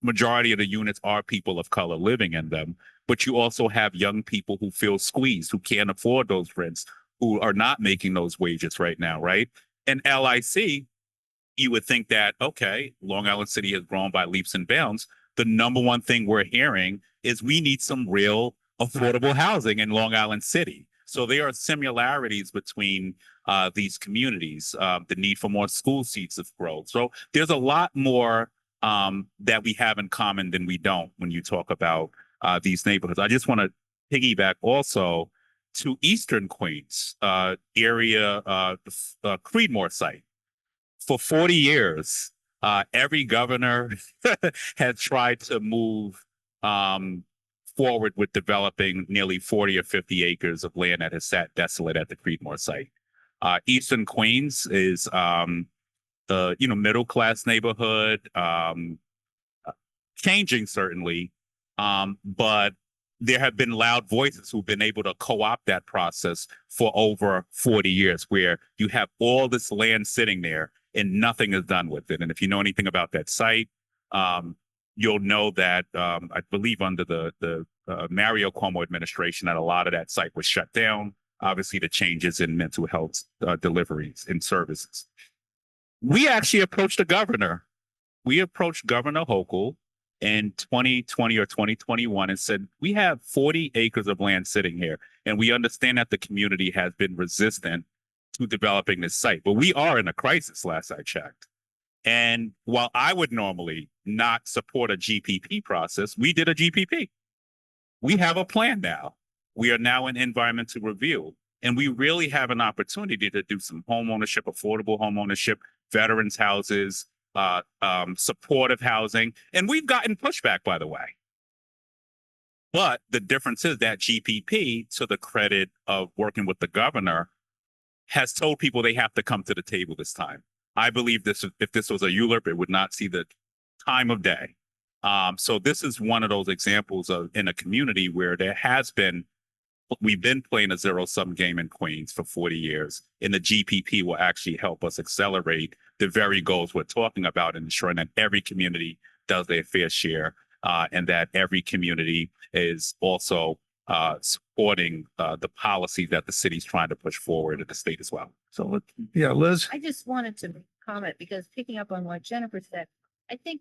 majority of the units are people of color living in them, but you also have young people who feel squeezed, who can't afford those rents, who are not making those wages right now, right? And LIC, you would think that, okay, Long Island City has grown by leaps and bounds. The number one thing we're hearing is we need some real affordable housing in Long Island City. So there are similarities between these communities, the need for more school seats of growth. So there's a lot more that we have in common than we don't when you talk about these neighborhoods. I just want to piggyback also to Eastern Queens area, Creedmoor site. For 40 years, every governor has tried to move forward with developing nearly 40 or 50 acres of land that has sat desolate at the Creedmoor site. Eastern Queens is the middle class neighborhood, changing certainly, but there have been loud voices who've been able to co-opt that process for over 40 years, where you have all this land sitting there and nothing is done with it. And if you know anything about that site, you'll know that I believe under the Mario Cuomo administration, that a lot of that site was shut down. Obviously, the changes in mental health deliveries and services. We actually approached the governor. We approached Governor Hochul in 2020 or 2021 and said, we have 40 acres of land sitting here, and we understand that the community has been resistant to developing this site, but we are in a crisis, last I checked. And while I would normally not support a GPP process, we did a GPP. We have a plan now. We are now in environmental review, and we really have an opportunity to do some home ownership, affordable home ownership, veterans houses, supportive housing. And we've gotten pushback, by the way. But the difference is that GPP, to the credit of working with the governor, has told people they have to come to the table this time. I believe if this was a ULURP, it would not see the time of day. So this is one of those examples of in a community where we've been playing a zero-sum game in Queens for 40 years, and the GPP will actually help us accelerate the very goals we're talking about, and ensuring that every community does their fair share, and that every community is also supporting the policy that the city's trying to push forward at the state as well. So, yeah, Liz. I just wanted to comment, because picking up on what Jennifer said, I think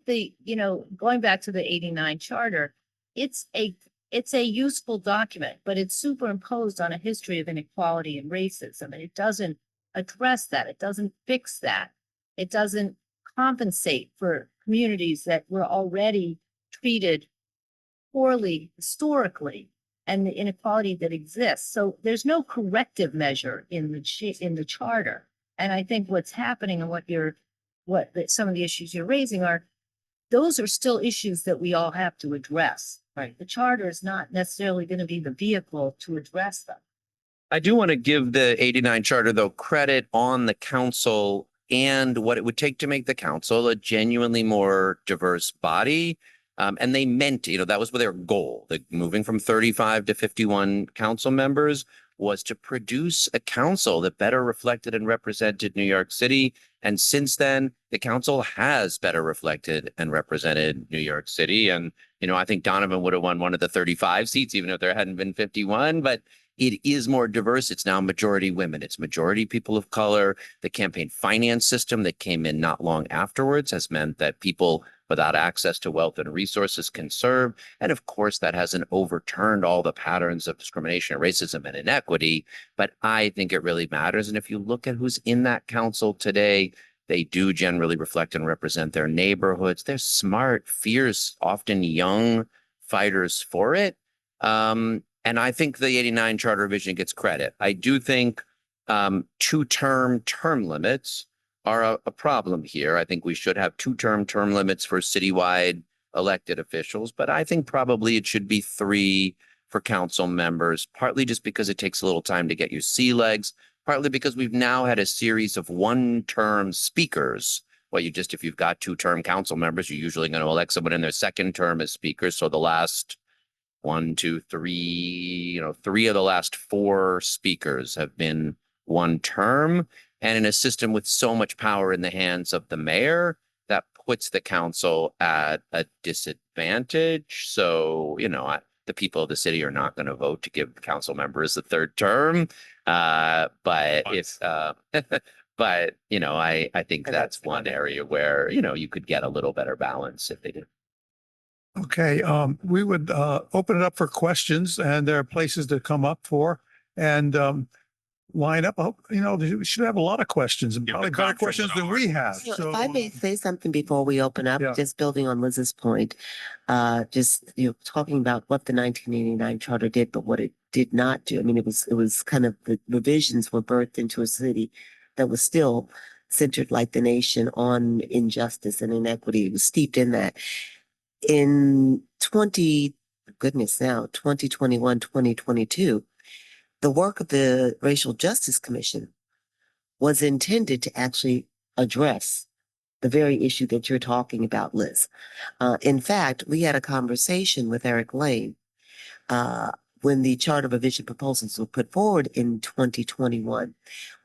going back to the 89 charter, it's a useful document, but it's superimposed on a history of inequality and racism. And it doesn't address that. It doesn't fix that. It doesn't compensate for communities that were already treated poorly historically and the inequality that exists. So there's no corrective measure in the charter. And I think what's happening and some of the issues you're raising those are still issues that we all have to address. Right. The charter is not necessarily going to be the vehicle to address them. I do want to give the 89 charter, though, credit on the council and what it would take to make the council a genuinely more diverse body. And they meant, that was their goal. Moving from 35 to 51 council members was to produce a council that better reflected and represented New York City. And since then, the council has better reflected and represented New York City. And, I think Donovan would have won one of the 35 seats, even if there hadn't been 51. But it is more diverse. It's now majority women. It's majority people of color. The campaign finance system that came in not long afterwards has meant that people without access to wealth and resources can serve. And of course, that hasn't overturned all the patterns of discrimination, racism, and inequity. But I think it really matters. And if you look at who's in that council today, they do generally reflect and represent their neighborhoods. They're smart, fierce, often young fighters for it. And I think the 89 charter revision gets credit. I do think two-term term limits are a problem here. I think we should have two-term term limits for citywide elected officials, but I think probably it should be 3 for council members, partly just because it takes a little time to get your sea legs, partly because we've now had a series of one-term speakers. Well, if you've got two-term council members, you're usually going to elect someone in their second term as speaker. So the last 1, 2, 3, 3 of the last 4 speakers have been one term. And in a system with so much power in the hands of the mayor, that puts the council at a disadvantage. So, the people of the city are not going to vote to give council members a third term. But I think that's one area where, you could get a little better balance if they did. Okay, we would open it up for questions, and there are places to come up for and line up. We should have a lot of questions and Yeah, probably the better conference questions than we have. If I may say something before we open up, Yeah. just building on Liz's point, talking about what the 1989 charter did, but what it did not do. I mean, it was kind of the revisions were birthed into a city that was still centered like the nation on injustice and inequity. It was steeped in that. In 2021, 2022, the work of the Racial Justice Commission was intended to actually address the very issue that you're talking about, Liz. In fact, we had a conversation with Eric Lane when the charter revision proposals were put forward in 2021,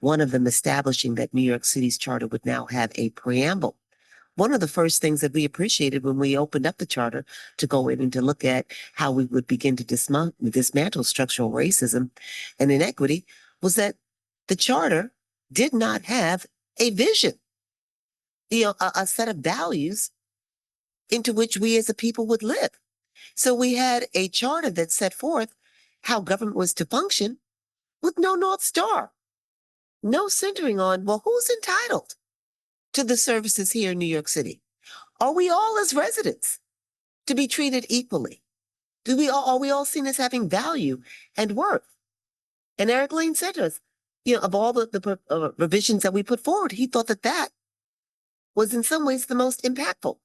one of them establishing that New York City's charter would now have a preamble. One of the first things that we appreciated when we opened up the charter to go in and to look at how we would begin to dismantle structural racism and inequity was that the charter did not have a vision, a set of values into which we as a people would live. So we had a charter that set forth how government was to function with no North Star, no centering on, well, who's entitled to the services here in New York City? Are we all as residents to be treated equally? Are we all seen as having value and worth? And Eric Lane said to us, of all the revisions that we put forward, he thought that was in some ways the most impactful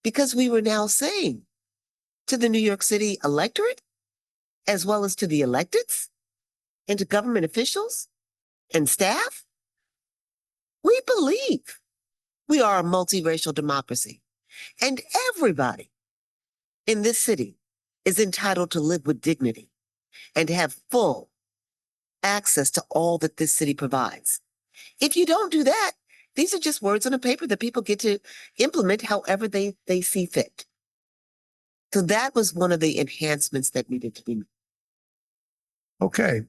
because we were now saying to the New York City electorate, as well as to the electeds and to government officials and staff, we believe we are a multiracial democracy, and everybody in this city is entitled to live with dignity and to have full access to all that this city provides. If you don't do that, these are just words on a paper that people get to implement however they see fit. So that was one of the enhancements that needed to be made. Okay,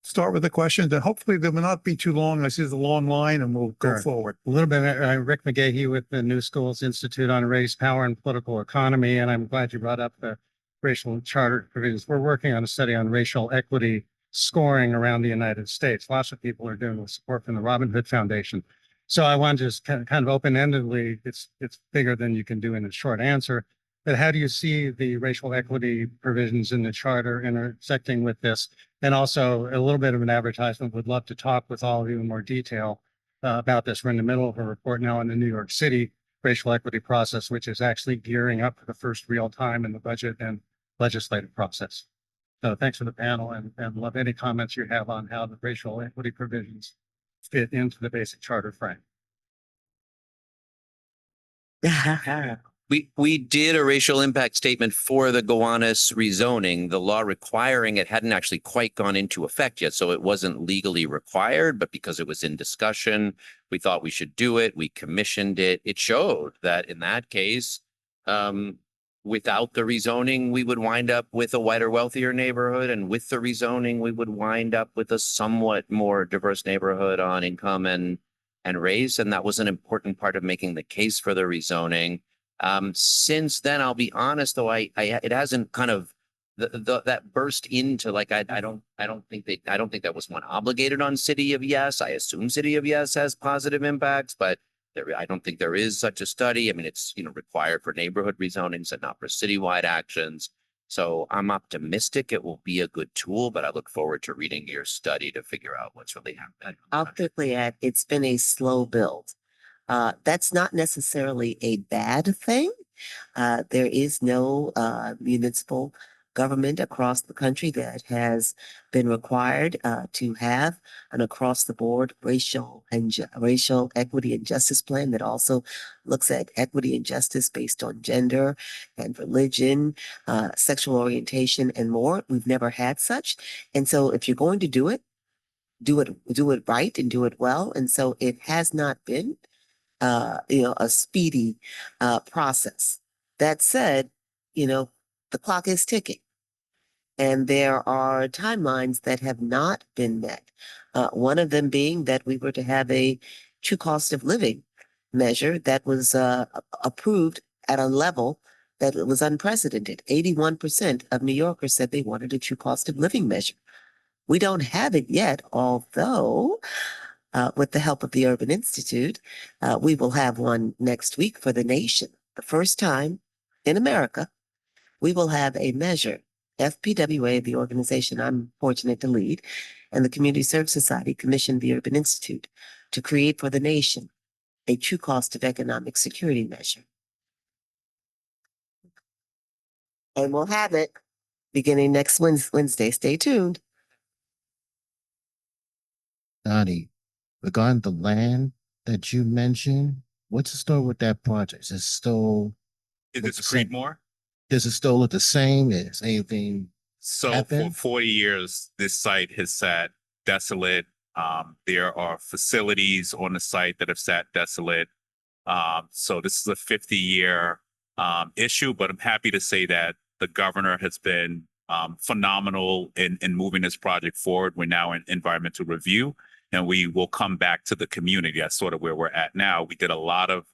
start with the questions, and hopefully they will not be too long. I see the long line, and we'll go Sure. forward. A little bit, Rick McGahee with the New Schools Institute on Race, Power, and Political Economy, and I'm glad you brought up the racial charter provisions. We're working on a study on racial equity scoring around the United States. Lots of people are doing with support from the Robin Hood Foundation. So I want to just kind of open-endedly, it's bigger than you can do in a short answer. But how do you see the racial equity provisions in the charter intersecting with this? And also a little bit of an advertisement. Would love to talk with all of you in more detail about this. We're in the middle of a report now on the New York City racial equity process, which is actually gearing up for the first real time in the budget and legislative process. So thanks for the panel and love any comments you have on how the racial equity provisions fit into the basic charter frame. We did a racial impact statement for the Gowanus rezoning. The law requiring it hadn't actually quite gone into effect yet, so it wasn't legally required, but because it was in discussion, we thought we should do it. We commissioned it. It showed that in that case, without the rezoning, we would wind up with a whiter, wealthier neighborhood, and with the rezoning, we would wind up with a somewhat more diverse neighborhood on income and race, and that was an important part of making the case for the rezoning. Since then, I'll be honest, though, it hasn't kind of that burst into like I don't think that was one obligated on City of Yes. I assume City of Yes has positive impacts, but I don't think there is such a study. I mean, it's required for neighborhood rezonings and not for citywide actions. So I'm optimistic it will be a good tool, but I look forward to reading your study to figure out what's really happening. I'll quickly add, it's been a slow build. That's not necessarily a bad thing. There is no municipal government across the country that has been required to have an across-the-board racial equity and justice plan that also looks at equity and justice based on gender and religion, sexual orientation, and more. We've never had such, and so if you're going to do it right and do it well. And so it has not been a speedy process. That said, the clock is ticking and there are timelines that have not been met. One of them being that we were to have a true cost of living measure that was approved at a level that was unprecedented. 81% of New Yorkers said they wanted a true cost of living measure. We don't have it yet, although with the help of the Urban Institute, we will have one next week for the nation. The first time in America, we will have a measure. FPWA, the organization I'm fortunate to lead, and the Community Service Society commissioned the Urban Institute to create for the nation a true cost of economic security measure. And we'll have it beginning next Wednesday. Stay tuned. Donnie, regarding the land that you mentioned, what's the story with that project? Is it still, Is it Creedmoor? does it still look the same? Is anything So happen? for 40 years, this site has sat desolate. There are facilities on the site that have sat desolate. So this is a 50-year issue, but I'm happy to say that the governor has been phenomenal in moving this project forward. We're now in environmental review, and we will come back to the community. That's sort of where we're at now. We did a lot of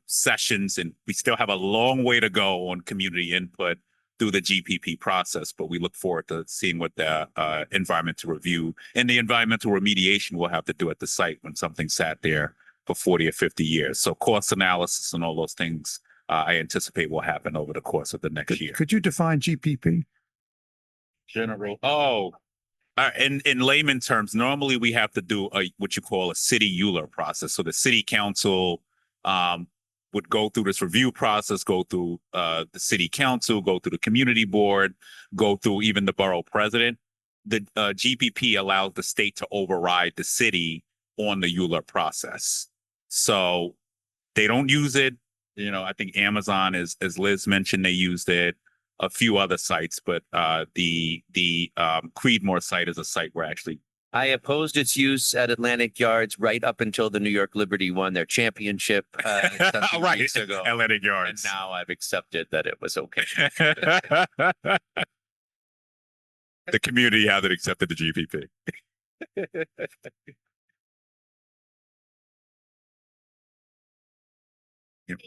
sessions, and we still have a long way to go on community input through the GPP process, but we look forward to seeing what the environmental review and the environmental remediation will have to do at the site when something sat there for 40 or 50 years. So cost analysis and all those things I anticipate will happen over the course of the next year. Could you define GPP? General. In layman terms, normally we have to do what you call a city ULR process. So the city council would go through this review process, go through the city council, go through the community board, go through even the borough president. The GPP allows the state to override the city on the ULR process. So they don't use it. I think Amazon, as Liz mentioned, they used it. A few other sites, but the Creedmoor site is a site where actually I opposed its use at Atlantic Yards right up until the New York Liberty won their championship a few weeks ago. Atlantic And Yards. now I've accepted that it was okay. The community hasn't accepted the GPP. Yep.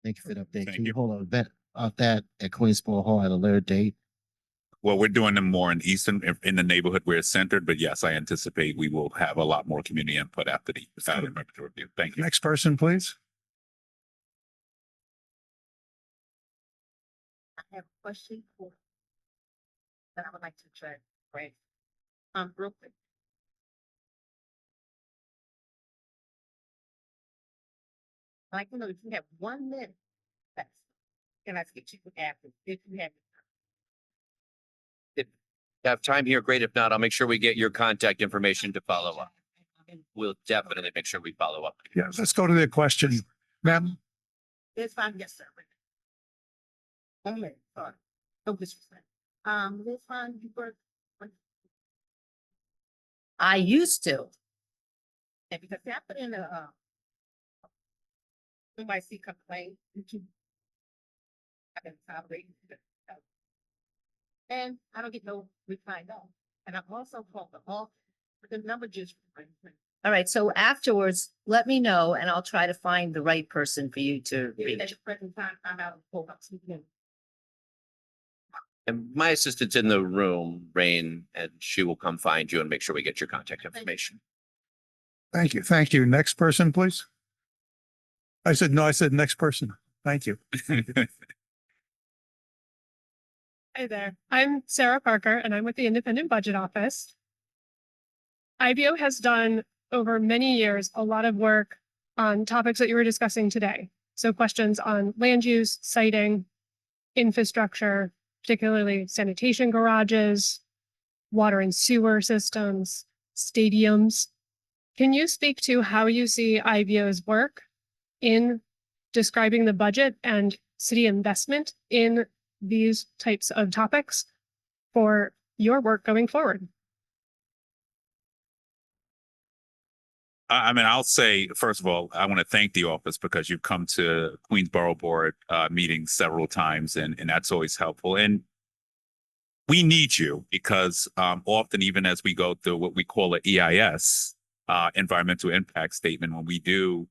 Thank you for the update. Thank Can you you. hold an event of that at Queensboro Hall at a later date? Well, we're doing them more in Easton, in the neighborhood where it's centered, but yes, I anticipate we will have a lot more community input after the member review. Thank you. Next person, please. I have a question for that I would like to try, right? Real quick. I'd like to know if you have 1 minute. That's, can I skip you after, if you have. If you have time here, great. If not, I'll make sure we get your contact information to follow up. We'll definitely make sure we follow up. Yeah, let's go to the question. Ma'am, It's fine, yes, sir. 1 minute, sorry. No disrespect. It's fine, you work. I used to. And because I put in a, NYC complaint. I've been tolerating. And I don't get no reply, no. And I'm also called the off, the number just. All right, so afterwards, let me know and I'll try to find the right person for you to reach. At the present time, I'm out of focus. And my assistant's in the room, Rain, and she will come find you and make sure we get your contact information. thank you. Thank you. Next person, please. I said, no, I said next person. Thank you. Hi there. I'm Sarah Parker and I'm with the Independent Budget Office. IBO has done over many years a lot of work on topics that you were discussing today. So questions on land use, siting, infrastructure, particularly sanitation garages, water and sewer systems, stadiums. Can you speak to how you see IBO's work in describing the budget and city investment in these types of topics for your work going forward? I mean, I'll say, first of all, I want to thank the office because you've come to Queensboro Board meetings several times, and that's always helpful. And we need you because often, even as we go through what we call an EIS, environmental impact statement, when we do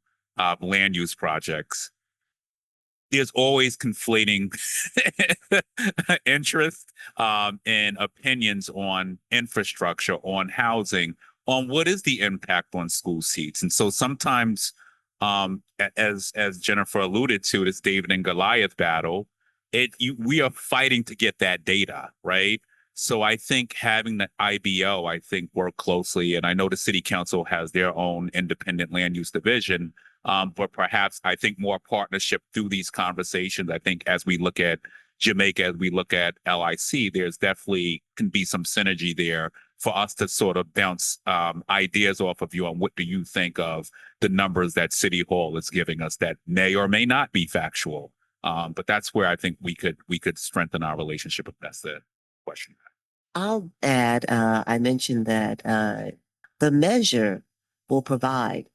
land use projects, there's always conflating interest and opinions on infrastructure, on housing, on what is the impact on school seats. And so sometimes, as Jennifer alluded to, this David and Goliath battle, we are fighting to get that data, right? So I think having the IBO, work closely, and I know the city council has their own independent land use division, but perhaps I think more partnership through these conversations. I think as we look at Jamaica, as we look at LIC, there's definitely can be some synergy there for us to sort of bounce ideas off of you on what do you think of the numbers that City Hall is giving us that may or may not be factual. But that's where I think we could strengthen our relationship if that's the question. I'll add, I mentioned that the measure will provide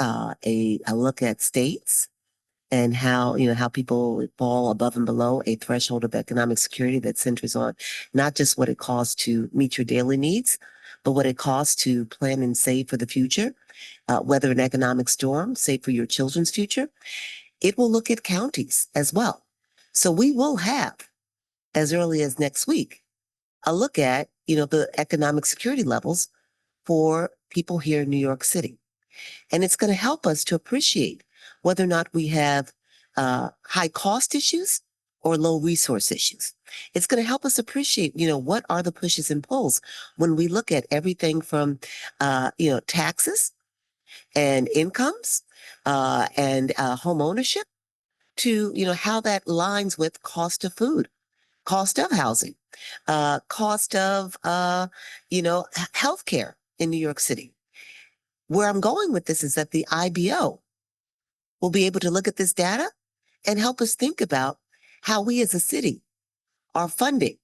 a look at states and how, how people fall above and below a threshold of economic security that centers on not just what it costs to meet your daily needs, but what it costs to plan and save for the future, weather an economic storm, save for your children's future. It will look at counties as well. So we will have, as early as next week, a look at, the economic security levels for people here in New York City. And it's going to help us to appreciate whether or not we have high cost issues or low resource issues. It's going to help us appreciate, what are the pushes and pulls when we look at everything from, taxes and incomes and home ownership to, how that lines with cost of food, cost of housing, cost of, healthcare in New York City. Where I'm going with this is that the IBO will be able to look at this data and help us think about how we as a city are funding,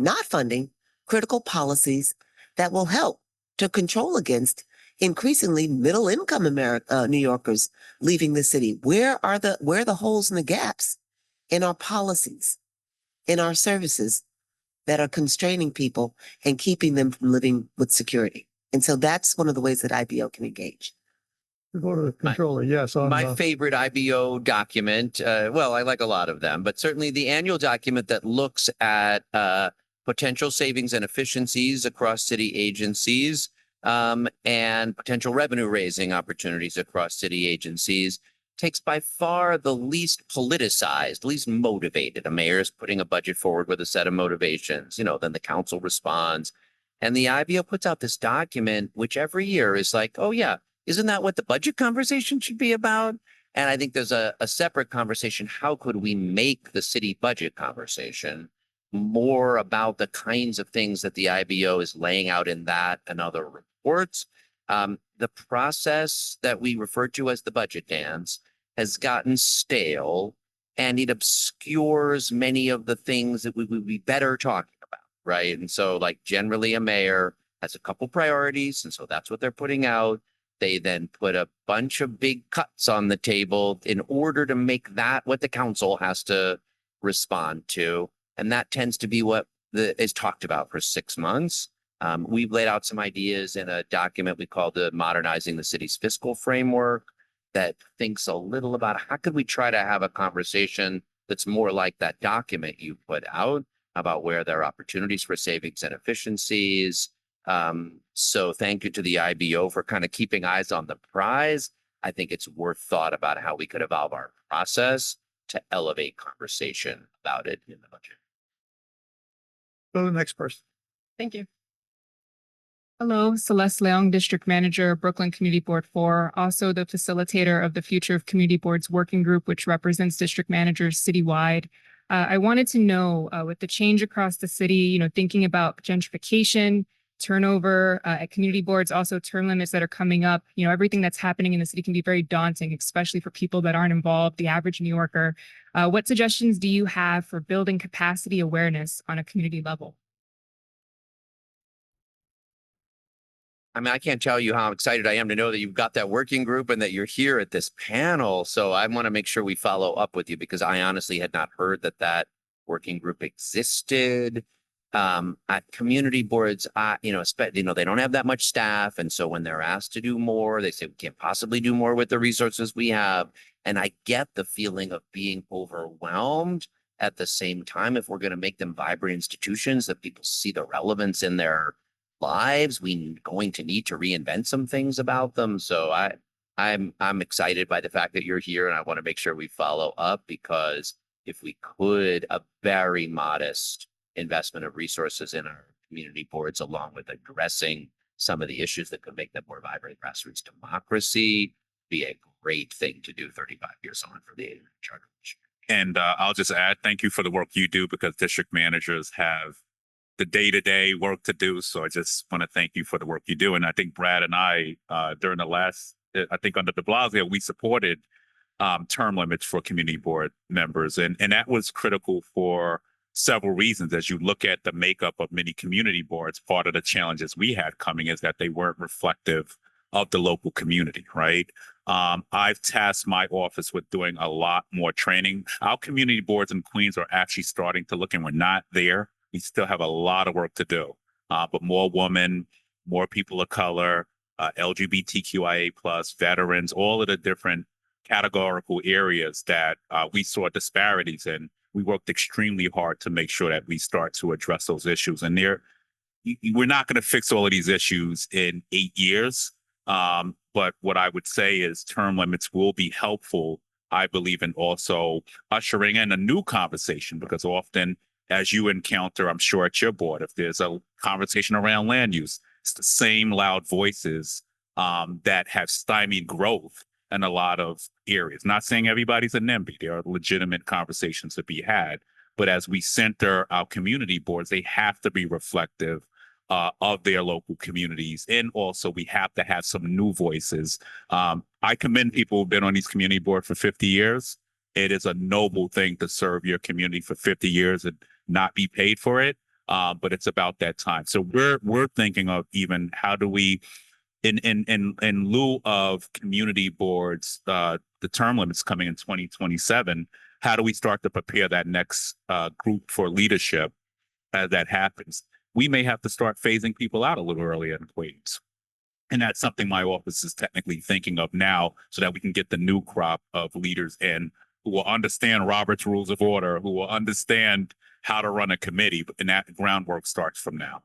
not funding, critical policies that will help to control against increasingly middle income New Yorkers leaving the city. Where are the holes and the gaps in our policies, in our services that are constraining people and keeping them from living with security? And so that's one of the ways that IBO can engage. Go to the controller, yes, on, My favorite IBO document, well, I like a lot of them, but certainly the annual document that looks at potential savings and efficiencies across city agencies and potential revenue raising opportunities across city agencies takes by far the least politicized, least motivated. A mayor is putting a budget forward with a set of motivations, you know, then the council responds. And the IBO puts out this document, which every year is like, oh yeah, isn't that what the budget conversation should be about? And I think there's a separate conversation. How could we make the city budget conversation more about the kinds of things that the IBO is laying out in that and other reports? The process that we refer to as the budget dance has gotten stale, and it obscures many of the things that we would be better talking about, right? And so like generally a mayor has a couple priorities, and so that's what they're putting out. They then put a bunch of big cuts on the table in order to make that what the council has to respond to. And that tends to be what is talked about for 6 months. We've laid out some ideas in a document we call the Modernizing the City's Fiscal Framework that thinks a little about how could we try to have a conversation that's more like that document you put out about where there are opportunities for savings and efficiencies. So thank you to the IBO for kind of keeping eyes on the prize. I think it's worth thought about how we could evolve our process to elevate conversation about it in the budget. go to the next person. Thank you. Hello, Celeste Leong, District Manager, Brooklyn Community Board 4, also the facilitator of the Future of Community Boards Working Group, which represents district managers citywide. I wanted to know, with the change across the city, you know, thinking about gentrification, turnover at community boards, also term limits that are coming up, you know, everything that's happening in the city can be very daunting, especially for people that aren't involved, the average New Yorker. What suggestions do you have for building capacity awareness on a community level? I mean, I can't tell you how excited I am to know that you've got that working group and that you're here at this panel. So I want to make sure we follow up with you because I honestly had not heard that that working group existed. At community boards, they don't have that much staff. And so when they're asked to do more, they say, we can't possibly do more with the resources we have. And I get the feeling of being overwhelmed. At the same time, if we're going to make them vibrant institutions that people see the relevance in their lives, we're going to need to reinvent some things about them. So I'm excited by the fact that you're here, and I want to make sure we follow up because if we could, a very modest investment of resources in our community boards, along with addressing some of the issues that could make them more vibrant grassroots democracy, be a great thing to do 35 years on for the charter. And I'll just add, thank you for the work you do because district managers have the day-to-day work to do. So I just want to thank you for the work you do. And I think Brad and I, during the last, I think under de Blasio, we supported term limits for community board members. And that was critical for several reasons. As you look at the makeup of many community boards, part of the challenges we had coming is that they weren't reflective of the local community, right? I've tasked my office with doing a lot more training. Our community boards in Queens are actually starting to look, and we're not there. We still have a lot of work to do, but more women, more people of color, LGBTQIA plus, veterans, all of the different categorical areas that we saw disparities in. We worked extremely hard to make sure that we start to address those issues. And we're not going to fix all of these issues in 8 years. But what I would say is term limits will be helpful, I believe, in also ushering in a new conversation, because often as you encounter, I'm sure at your board, if there's a conversation around land use, it's the same loud voices that have stymied growth in a lot of areas. Not saying everybody's a NIMBY. There are legitimate conversations to be had. But as we center our community boards, they have to be reflective of their local communities. And also we have to have some new voices. I commend people who've been on these community boards for 50 years. It is a noble thing to serve your community for 50 years and not be paid for it. But it's about that time. So we're thinking of even how do we, in lieu of community boards, the term limits coming in 2027, how do we start to prepare that next group for leadership as that happens? We may have to start phasing people out a little earlier in Queens. And that's something my office is technically thinking of now so that we can get the new crop of leaders in who will understand Robert's Rules of Order, who will understand how to run a committee. And that groundwork starts from now.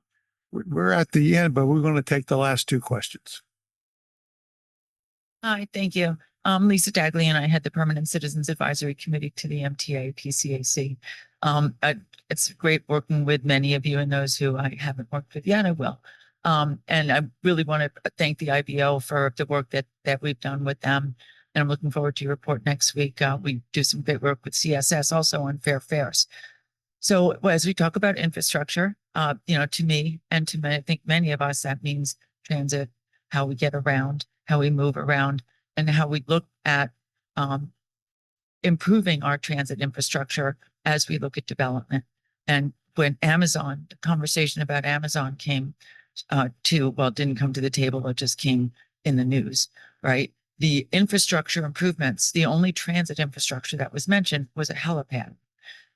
We're at the end, but we're going to take the last two questions. Hi, thank you. Lisa Dagley, and I head the Permanent Citizens Advisory Committee to the MTA PCAC. It's great working with many of you and those who I haven't worked with yet, I will. And I really want to thank the IBO for the work that we've done with them. And I'm looking forward to your report next week. We do some great work with CSS also on fair fares. So as we talk about infrastructure, to me and to I think many of us, that means transit, how we get around, how we move around, and how we look at improving our transit infrastructure as we look at development. And when the conversation about Amazon came didn't come to the table, it just came in the news, right? The infrastructure improvements, the only transit infrastructure that was mentioned was a helipad.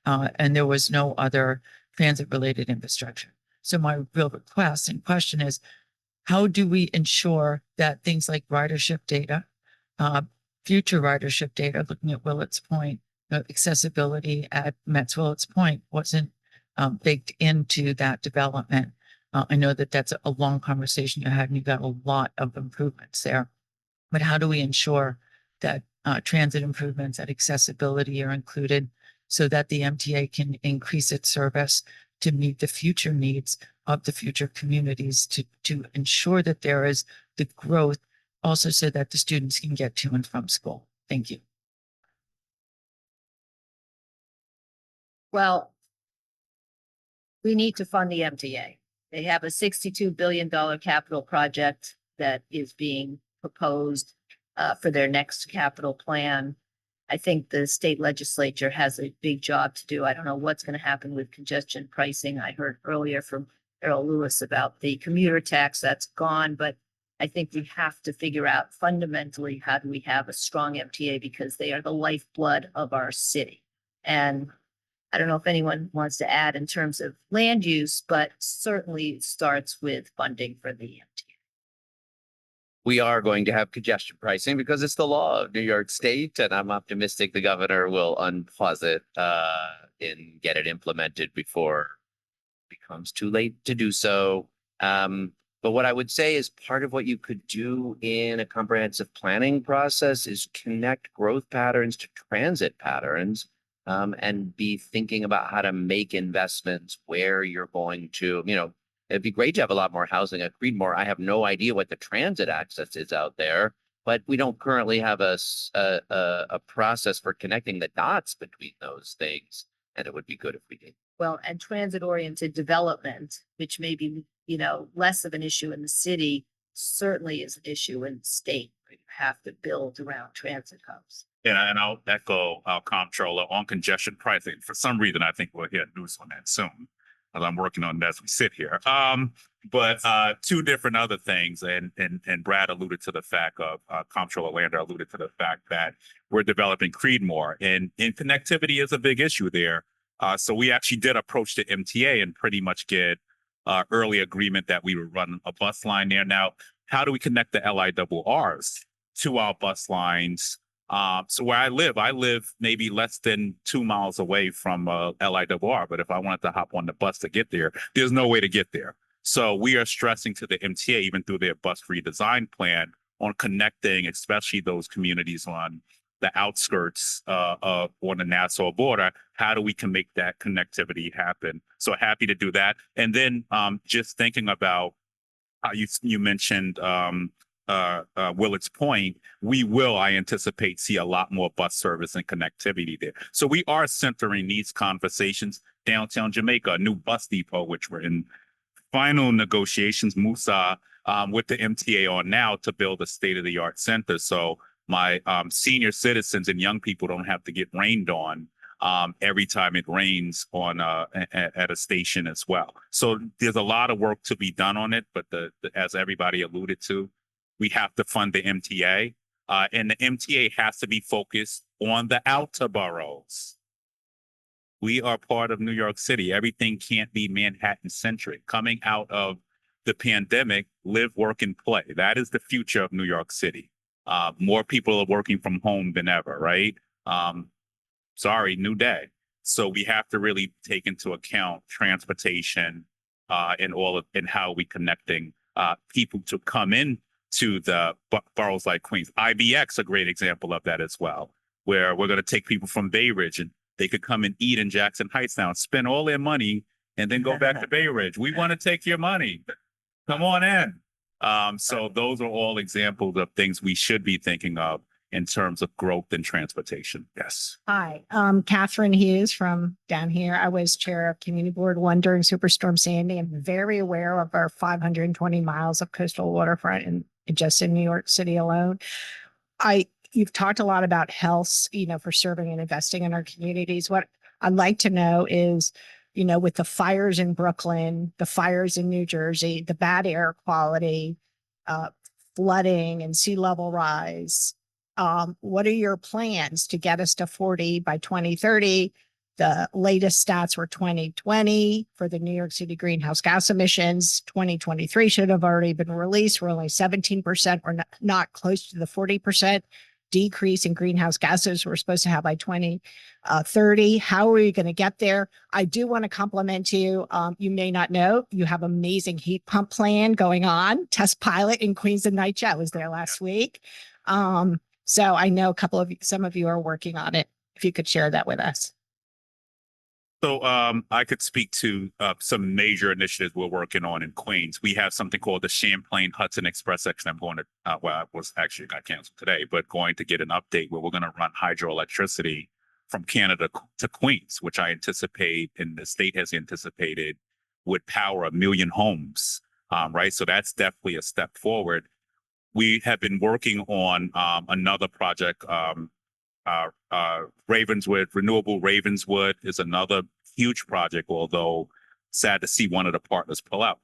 And there was no other transit-related infrastructure. So my real request and question is, how do we ensure that things like ridership data, future ridership data, looking at Willets Point, accessibility at Met's Willets Point wasn't baked into that development. I know that that's a long conversation you had, and you got a lot of improvements there. But how do we ensure that transit improvements, that accessibility are included so that the MTA can increase its service to meet the future needs of the future communities, to ensure that there is the growth also so that the students can get to and from school? Thank you. Well, we need to fund the MTA. They have a $62 billion capital project that is being proposed for their next capital plan. I think the state legislature has a big job to do. I don't know what's going to happen with congestion pricing. I heard earlier from Earl Lewis about the commuter tax that's gone, but I think we have to figure out fundamentally how do we have a strong MTA, because they are the lifeblood of our city. And I don't know if anyone wants to add in terms of land use, but certainly it starts with funding for the MTA. We are going to have congestion pricing because it's the law of New York State, and I'm optimistic the governor will unpause it and get it implemented before it becomes too late to do so. But what I would say is part of what you could do in a comprehensive planning process is connect growth patterns to transit patterns, and be thinking about how to make investments where you're going to, it'd be great to have a lot more housing at Creedmoor. I have no idea what the transit access is out there, but we don't currently have a process for connecting the dots between those things. And it would be good if we did. Well, and transit-oriented development, which may be, less of an issue in the city, certainly is an issue in the state. You have to build around transit hubs. Yeah, and I'll echo our comptroller on congestion pricing. For some reason, I think we'll hear news on that soon, as I'm working on it as we sit here. But two different other things, and Brad alluded to the fact of Comptroller Lander alluded to the fact that we're developing Creedmoor, and connectivity is a big issue there. So we actually did approach the MTA and pretty much get early agreement that we would run a bus line there. Now, how do we connect the LIRRs to our bus lines? So where I live maybe less than 2 miles away from LIRR, but if I wanted to hop on the bus to get there, there's no way to get there. So we are stressing to the MTA, even through their bus redesign plan, on connecting, especially those communities on the outskirts on the Nassau border. How do we can make that connectivity happen? So happy to do that. And then just thinking about how you mentioned Willets Point, we will, I anticipate, see a lot more bus service and connectivity there. So we are centering these conversations. Downtown Jamaica, a new bus depot, which we're in final negotiations, Musa, with the MTA on now to build a state-of-the-art center. So my senior citizens and young people don't have to get rained on every time it rains on at a station as well. So there's a lot of work to be done on it, but as everybody alluded to, we have to fund the MTA, and the MTA has to be focused on the outer boroughs. We are part of New York City. Everything can't be Manhattan centric. Coming out of the pandemic, live, work, and play. That is the future of New York City. More people are working from home than ever, right? Sorry, new day. So we have to really take into account transportation and how we connecting people to come in to the boroughs like Queens. IBX, a great example of that as well, where we're going to take people from Bay Ridge and they could come and eat in Jackson Heights now and spend all their money and then go back to Bay Ridge. We want to take your money. Come on in. So those are all examples of things we should be thinking of in terms of growth and transportation. Yes. Hi, Catherine Hughes from down here. I was chair of Community Board 1 during Superstorm Sandy. I'm very aware of our 520 miles of coastal waterfront in just in New York City alone. You've talked a lot about health, for serving and investing in our communities. What I'd like to know is, with the fires in Brooklyn, the fires in New Jersey, the bad air quality, flooding and sea level rise, what are your plans to get us to 40 by 2030? The latest stats were 2020 for the New York City greenhouse gas emissions. 2023 should have already been released. We're only 17%. We're not close to the 40% decrease in greenhouse gases we're supposed to have by 2030. How are you going to get there? I do want to compliment you. You may not know, you have amazing heat pump plan going on, test pilot in Queens and NYCHA. I was there last week. So I know some of you are working on it. If you could share that with us. So I could speak to some major initiatives we're working on in Queens. We have something called the Champlain Hudson Express section. I'm going to, I was actually got canceled today, but going to get an update where we're going to run hydroelectricity from Canada to Queens, which I anticipate and the state has anticipated would power 1 million homes, right? So that's definitely a step forward. We have been working on another project, Ravenswood, Renewable Ravenswood is another huge project, although sad to see one of the partners pull out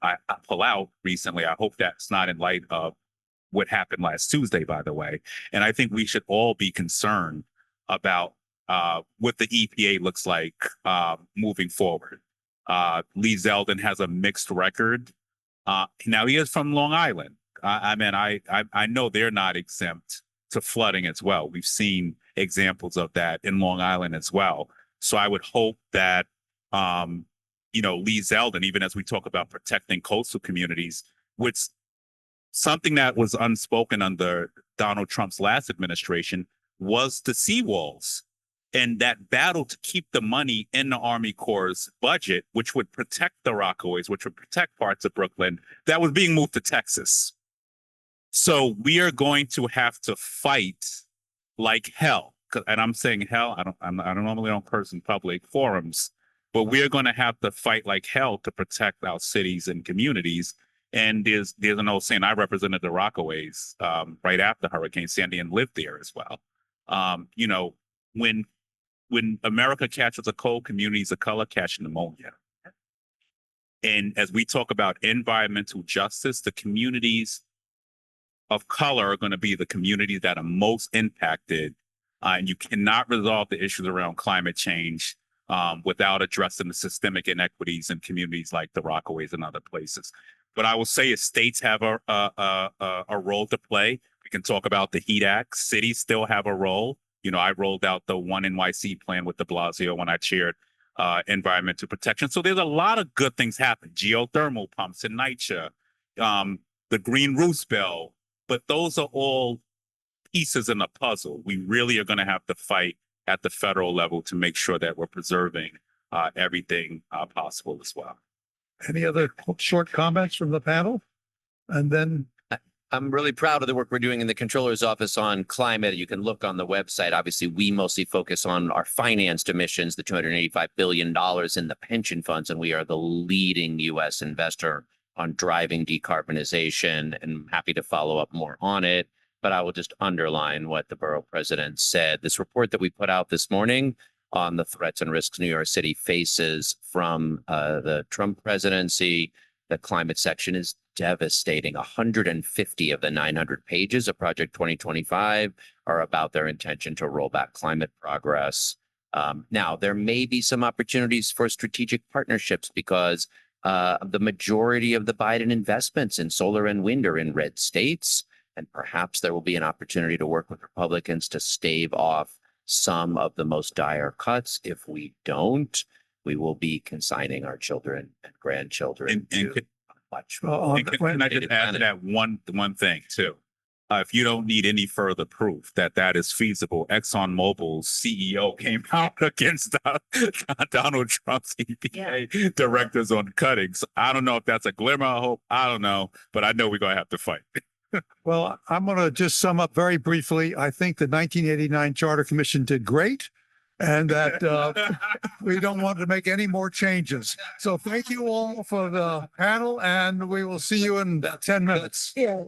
recently. I hope that's not in light of what happened last Tuesday, by the way. And I think we should all be concerned about what the EPA looks like moving forward. Lee Zeldin has a mixed record. Now he is from Long Island. I know they're not exempt to flooding as well. We've seen examples of that in Long Island as well. So I would hope that, Lee Zeldin, even as we talk about protecting coastal communities, which something that was unspoken under Donald Trump's last administration was the seawalls and that battle to keep the money in the Army Corps' budget, which would protect the Rockaways, which would protect parts of Brooklyn, that was being moved to Texas. So we are going to have to fight like hell. And I'm saying hell, I don't normally don't curse in public forums, but we're going to have to fight like hell to protect our cities and communities. And there's an old saying, I represented the Rockaways right after Hurricane Sandy and lived there as well. When America catches a cold, communities of color catch pneumonia. And as we talk about environmental justice, the communities of color are going to be the communities that are most impacted. And you cannot resolve the issues around climate change without addressing the systemic inequities in communities like the Rockaways and other places. But I will say is states have a role to play. We can talk about the HEAT Act. Cities still have a role. I rolled out the One NYC plan with de Blasio when I chaired environmental protection. So there's a lot of good things happening. Geothermal pumps in NYCHA, the Green Roofs bill. But those are all pieces in the puzzle. We really are going to have to fight at the federal level to make sure that we're preserving everything possible as well. Any other short comments from the panel? And then I'm really proud of the work we're doing in the Comptroller's office on climate. You can look on the website. Obviously, we mostly focus on our financed emissions, the $285 billion in the pension funds, and we are the leading U.S. investor on driving decarbonization, and I'm happy to follow up more on it. But I will just underline what the borough president said. This report that we put out this morning on the threats and risks New York City faces from the Trump presidency, the climate section is devastating. 150 of the 900 pages of Project 2025 are about their intention to roll back climate progress. Now, there may be some opportunities for strategic partnerships because The majority of the Biden investments in solar and wind are in red states. And perhaps there will be an opportunity to work with Republicans to stave off some of the most dire cuts. If we don't, we will be consigning our children and grandchildren And to could- much. Well, And can I just add to that one thing too? If you don't need any further proof that that is feasible, ExxonMobil's CEO came out against Donald Trump's EPA directors on cuttings. I don't know if that's a glimmer of hope. I don't know, but I know we're going to have to fight. Well, I'm going to just sum up very briefly. I think the 1989 Charter Commission did great, and that we don't want to make any more changes. So thank you all for the panel, and we will see you in 10 minutes. Yeah.